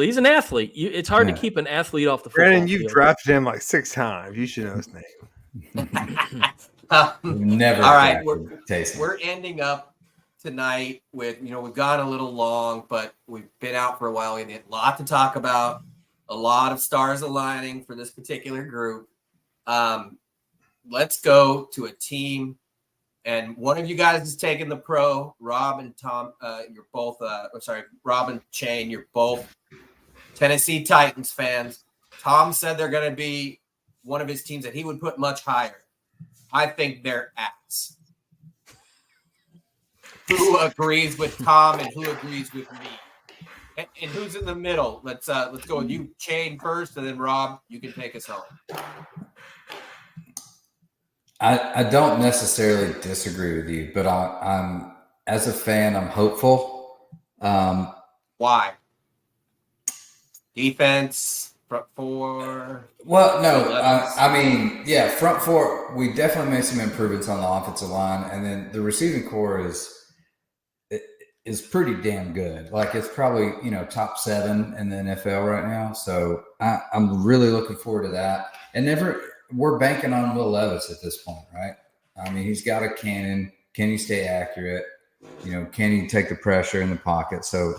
Speaker 1: He's an athlete. It's hard to keep an athlete off the football
Speaker 4: Brandon, you've
Speaker 1: field.
Speaker 4: drafted him like 6 times. You should know his name.
Speaker 3: Never.
Speaker 2: All right, we're ending up tonight with, we've gone a little long, but we've been out for a while. We had a lot to talk about, a lot of stars aligning for this particular group. Let's go to a team, and one of you guys is taking the pro. Rob and Tom, you're both. Rob and Shane, you're both Tennessee Titans fans. Tom said they're going to be one of his teams that he would put much higher. I think they're ass. Who agrees with Tom and who agrees with me? And who's in the middle? Let's go with you, Shane, first, and then Rob, you can take us home.
Speaker 3: I don't necessarily disagree with you, but I'm as a fan, I'm hopeful.
Speaker 2: Why? Defense, front four.
Speaker 3: Well, no, I mean, yeah, front four. We definitely made some improvements on the offensive line, and then the receiving core is pretty damn good. Like it's probably top 7 in the NFL right now. So I'm really looking forward to that. And we're banking on Will Levis at this point, right? I mean, he's got a cannon. Can he stay accurate? Can he take the pressure in the pocket? So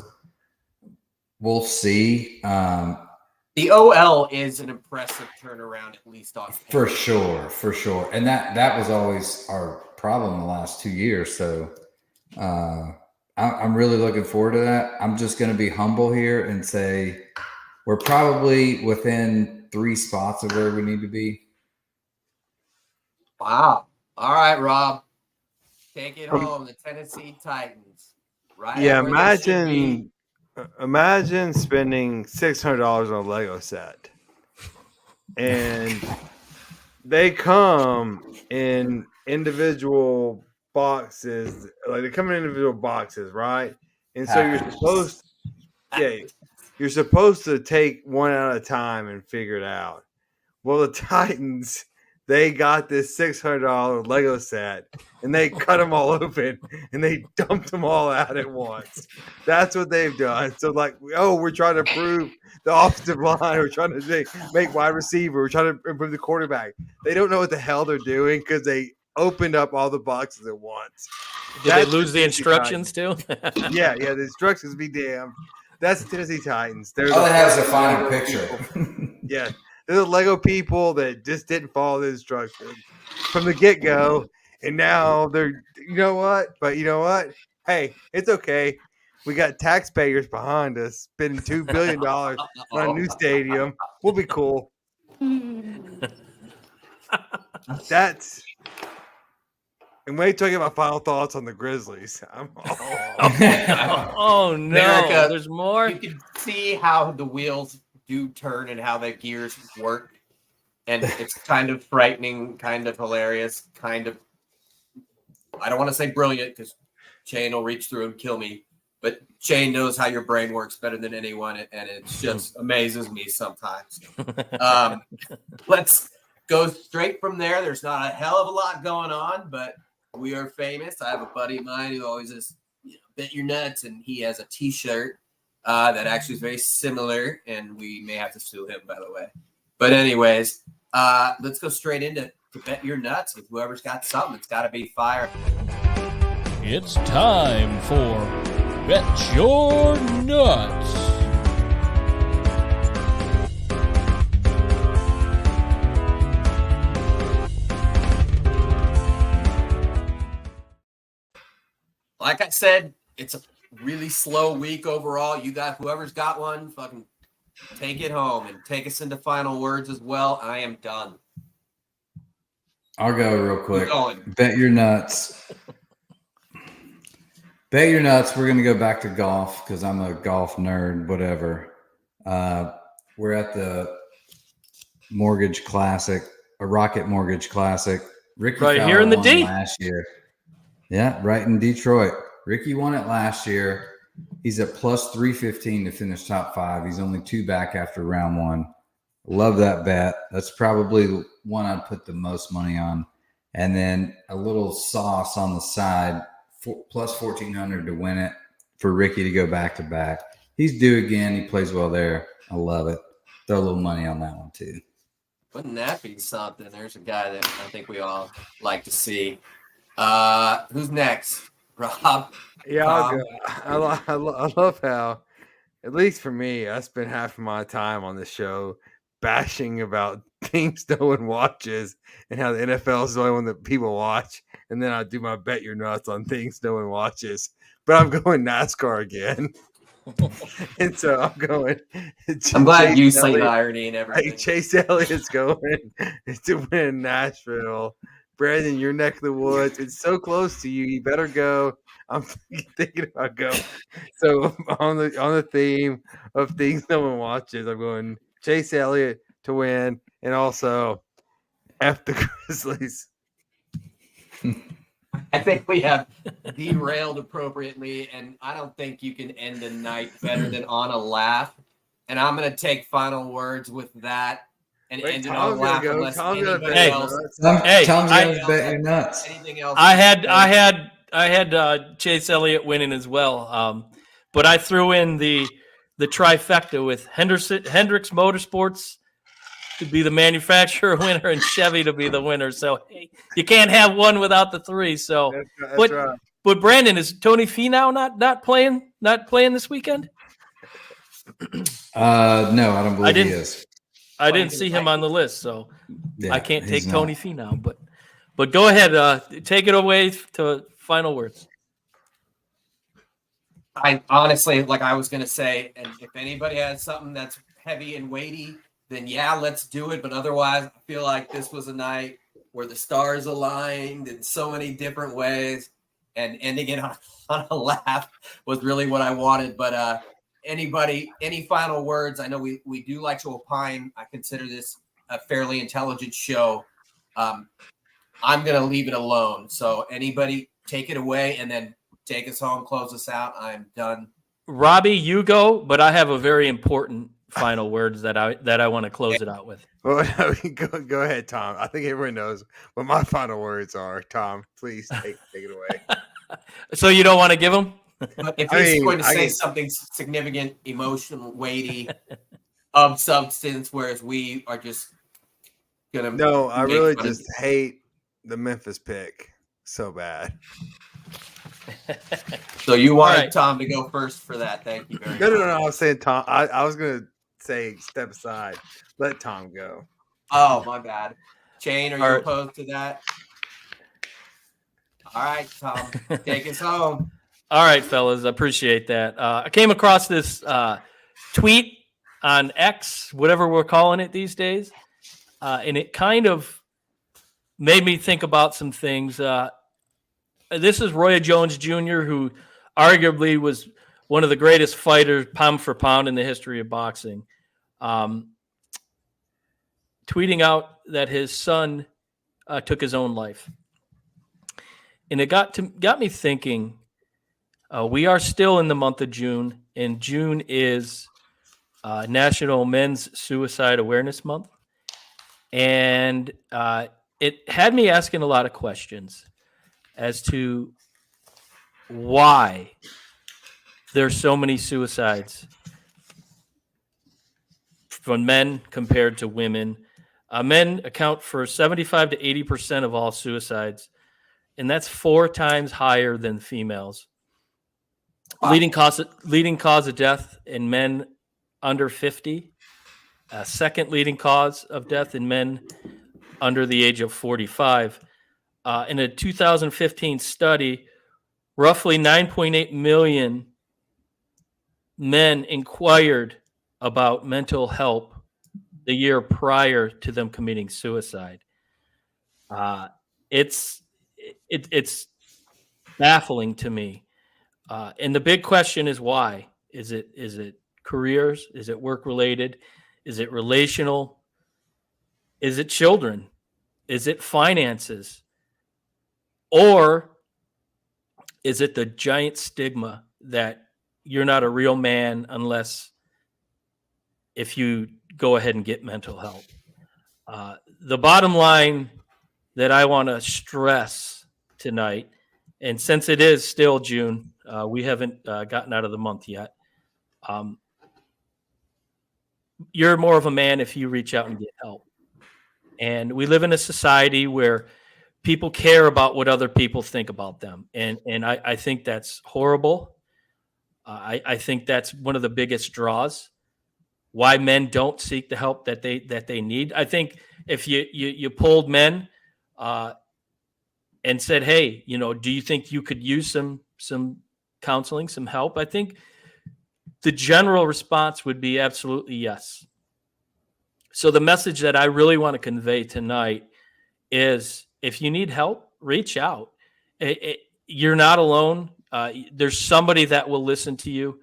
Speaker 3: we'll see.
Speaker 2: The OL is an impressive turnaround, at least on
Speaker 3: paper. For sure. And that was always our problem the last 2 years. So I'm really looking forward to that. I'm just going to be humble here and say we're probably within 3 spots of where we need to be.
Speaker 2: Wow. All right, Rob. Take it home. The Tennessee Titans. Right.
Speaker 4: Yeah, imagine spending $600 on a Lego set. And they come in individual boxes, right? And so you're supposed to take one at a time and figure it out. Well, the Titans, they got this $600 Lego set and they cut them all open and they dumped them all out at once. That's what they've done. So we're trying to improve the offensive line. We're trying to make wide receiver. We're trying to improve the quarterback. They don't know what the hell they're doing because they opened up all the boxes at once.
Speaker 1: Did they lose the instructions too?
Speaker 4: Yeah, the instructions be damned. That's the Tennessee Titans.
Speaker 3: All they have is a final picture.
Speaker 4: Yeah. They're the Lego people that just didn't follow the instructions from the get-go. And now they're, you know what? Hey, it's okay. We got taxpayers behind us spending $2 billion on a new stadium. We'll be cool. That's... And wait till I get my final thoughts on the Grizzlies.
Speaker 1: Oh, no.
Speaker 2: America,
Speaker 1: there's more?
Speaker 2: You can see how the wheels do turn and how the gears work. And it's kind of frightening, kind of hilarious, kind of, I don't want to say brilliant because Shane will reach through and kill me. But Shane knows how your brain works better than anyone. And it just amazes me sometimes. Let's go straight from there. There's not a hell of a lot going on, but we are famous. I have a buddy of mine who always is bet your nuts, and he has a T-shirt that actually is very similar, and we may have to sue him, by the way. But anyways, let's go straight into bet your nuts with whoever's got something. It's got to be fire.
Speaker 1: It's time for Bet Your Nuts.
Speaker 2: Like I said, it's a really slow week overall. You got whoever's got one, fucking take it home and take us into final words as well. I am done.
Speaker 3: I'll go real quick. Bet your nuts. Bet your nuts. We're going to go back to golf because I'm a golf nerd, whatever. We're at the Mortgage Classic, a Rocket Mortgage Classic. Ricky
Speaker 1: Right
Speaker 3: Fowler
Speaker 1: here in the
Speaker 3: won
Speaker 1: D.
Speaker 3: last year. Yeah, right in Detroit. Ricky won it last year. He's at plus 315 to finish top 5. He's only 2 back after round 1. Love that bet. That's probably one I'd put the most money on. And then a little sauce on the side, plus 1,400 to win it for Ricky to go back to back. He's due again. He plays well there. I love it. Throw a little money on that one too.
Speaker 2: Wouldn't that be something? There's a guy that I think we all like to see. Who's next? Rob?
Speaker 4: Yeah, I'll go. I love how, at least for me, I spend half of my time on this show bashing about things no one watches and how the NFL is the only one that people watch. And then I do my bet your nuts on things no one watches. But I'm going NASCAR again. And so I'm going.
Speaker 2: I'm glad
Speaker 4: Chase
Speaker 2: you see the
Speaker 4: Elliott.
Speaker 2: irony and everything.
Speaker 4: Like Chase Elliott's going to win Nashville. Brandon, your neck of the woods. It's so close to you. You better go. I'm thinking about going. So on the theme of things no one watches, I'm going Chase Elliott to win, and also F the Grizzlies.
Speaker 2: I think we have derailed appropriately, and I don't think you can end the night better than on a laugh. And I'm going to take final words with that and end it on a laugh unless anybody else.
Speaker 3: Tom's going to bet your nuts.
Speaker 2: Anything else?
Speaker 1: I had Chase Elliott winning as well, but I threw in the trifecta with Hendricks Motorsports to be the manufacturer winner and Chevy to be the winner. So hey, you can't have one without the 3. So,
Speaker 4: That's right.
Speaker 1: But Brandon, is Tony Finau not playing this weekend?
Speaker 3: No, I don't believe he is.
Speaker 1: I didn't see him on the list, so
Speaker 3: Yeah,
Speaker 1: I can't take
Speaker 3: he's
Speaker 1: Tony
Speaker 3: not.
Speaker 1: Finau. But go ahead, take it away to final words.
Speaker 2: I honestly, like I was going to say, and if anybody has something that's heavy and weighty, then yeah, let's do it. But otherwise, I feel like this was a night where the stars aligned in so many different ways, and ending it on a laugh was really what I wanted. But any final words? I know we do like to opine. I consider this a fairly intelligent show. I'm going to leave it alone. So anybody take it away and then take us home, close us out. I'm done.
Speaker 1: Robbie, you go, but I have a very important final words that I want to close it out with.
Speaker 4: Well, no, go ahead, Tom. I think everyone knows what my final words are. Tom, please take it away.
Speaker 1: So you don't want to give them?
Speaker 2: But if he's going to say something significant, emotional, weighty, of substance, whereas we are just gonna.
Speaker 4: No, I really just hate the Memphis pick so bad.
Speaker 2: So you wanted Tom to go first for that. Thank you very much.
Speaker 4: No. I was saying Tom. I was gonna say step aside. Let Tom go.
Speaker 2: Oh, my bad. Shane, are you opposed to that? All right, Tom, take us home.
Speaker 1: All right, fellas, I appreciate that. I came across this tweet on X, whatever we're calling it these days, and it kind of made me think about some things. This is Roy Jones Jr., who arguably was one of the greatest fighters, pound for pound, in the history of boxing, tweeting out that his son took his own life. And it got me thinking, we are still in the month of June, and June is National Men's Suicide Awareness Month. And it had me asking a lot of questions as to why there's so many suicides from men compared to women. Men account for 75 to 80% of all suicides, and that's 4 times higher than females. Wow. Leading cause of death in men under 50. Second leading cause of death in men under the age of 45. In a 2015 study, roughly 9.8 million men inquired about mental help the year prior to them committing suicide. It's baffling to me. And the big question is why? Is it careers? Is it work related? Is it relational? Is it children? Is it finances? Or is it the giant stigma that you're not a real man unless if you go ahead and get mental health? The bottom line that I want to stress tonight, and since it is still June, we haven't gotten out of the month yet. You're more of a man if you reach out and get help. And we live in a society where people care about what other people think about them. And I think that's horrible. I think that's one of the biggest draws why men don't seek the help that they need. I think if you polled men and said, hey, do you think you could use some counseling, some help? I think the general response would be absolutely yes. So the message that I really want to convey tonight is if you need help, reach out. You're not alone. There's somebody that will listen to you.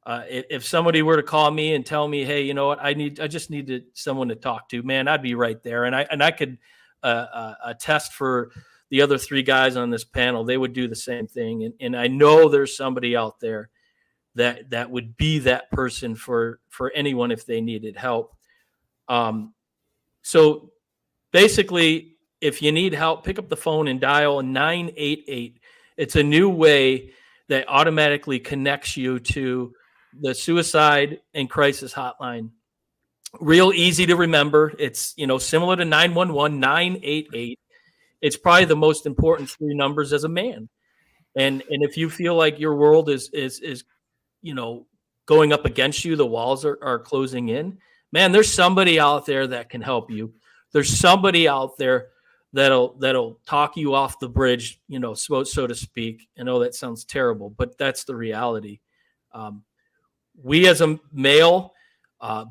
Speaker 1: If somebody were to call me and tell me, hey, you know what, I just needed someone to talk to, man, I'd be right there. And I could attest for the other three guys on this panel, they would do the same thing. And I know there's somebody out there that would be that person for anyone if they needed help. So basically, if you need help, pick up the phone and dial 988. It's a new way that automatically connects you to the suicide and crisis hotline. Real easy to remember. It's, similar to 911, 988. It's probably the most important three numbers as a man. And if you feel like your world is going up against you, the walls are closing in, man, there's somebody out there that can help you. There's somebody out there that'll talk you off the bridge, so to speak. I know that sounds terrible, but that's the reality. We as a male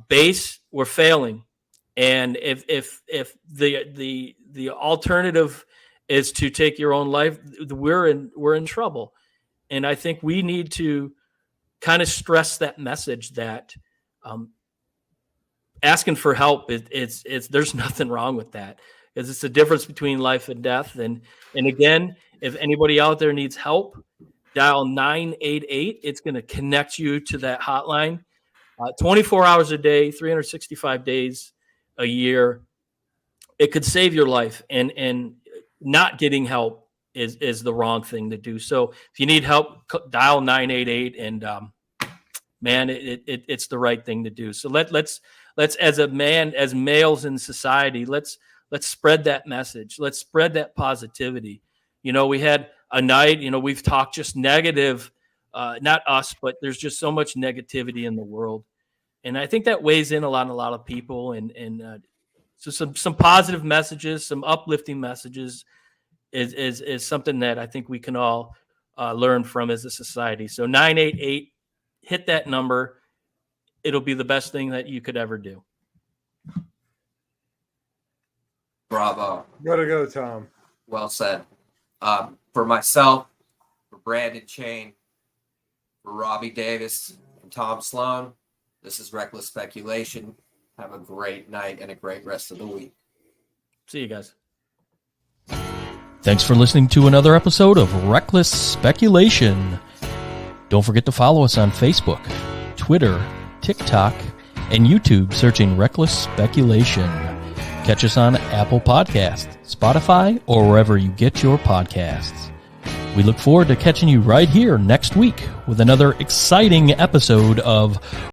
Speaker 1: base, we're failing. And if the alternative is to take your own life, we're in trouble. And I think we need to kind of stress that message that asking for help it's there's nothing wrong with that, because it's the difference between life and death. And again, if anybody out there needs help, dial 988. It's going to connect you to that hotline 24 hours a day, 365 days a year. It could save your life, and not getting help is the wrong thing to do. So if you need help, dial 988, and man, it's the right thing to do. So let's as males in society, let's spread that message. Let's spread that positivity. We had a night, we've talked just negative, not us, but there's just so much negativity in the world. And I think that weighs in a lot of people. And so some positive messages, some uplifting messages is something that I think we can all learn from as a society. So 988, hit that number. It'll be the best thing that you could ever do.
Speaker 2: Bravo.
Speaker 4: Gotta go, Tom.
Speaker 2: Well said. For myself, for Brandon Chain, for Robbie Davis, and Tom Sloan, this is Reckless Speculation. Have a great night and a great rest of the week.
Speaker 1: See you guys.
Speaker 5: Thanks for listening to another episode of Reckless Speculation. Don't forget to follow us on Facebook, Twitter, TikTok, and YouTube, searching Reckless Speculation. Catch us on Apple Podcasts, Spotify, or wherever you get your podcasts. We look forward to catching you right here next week with another exciting episode of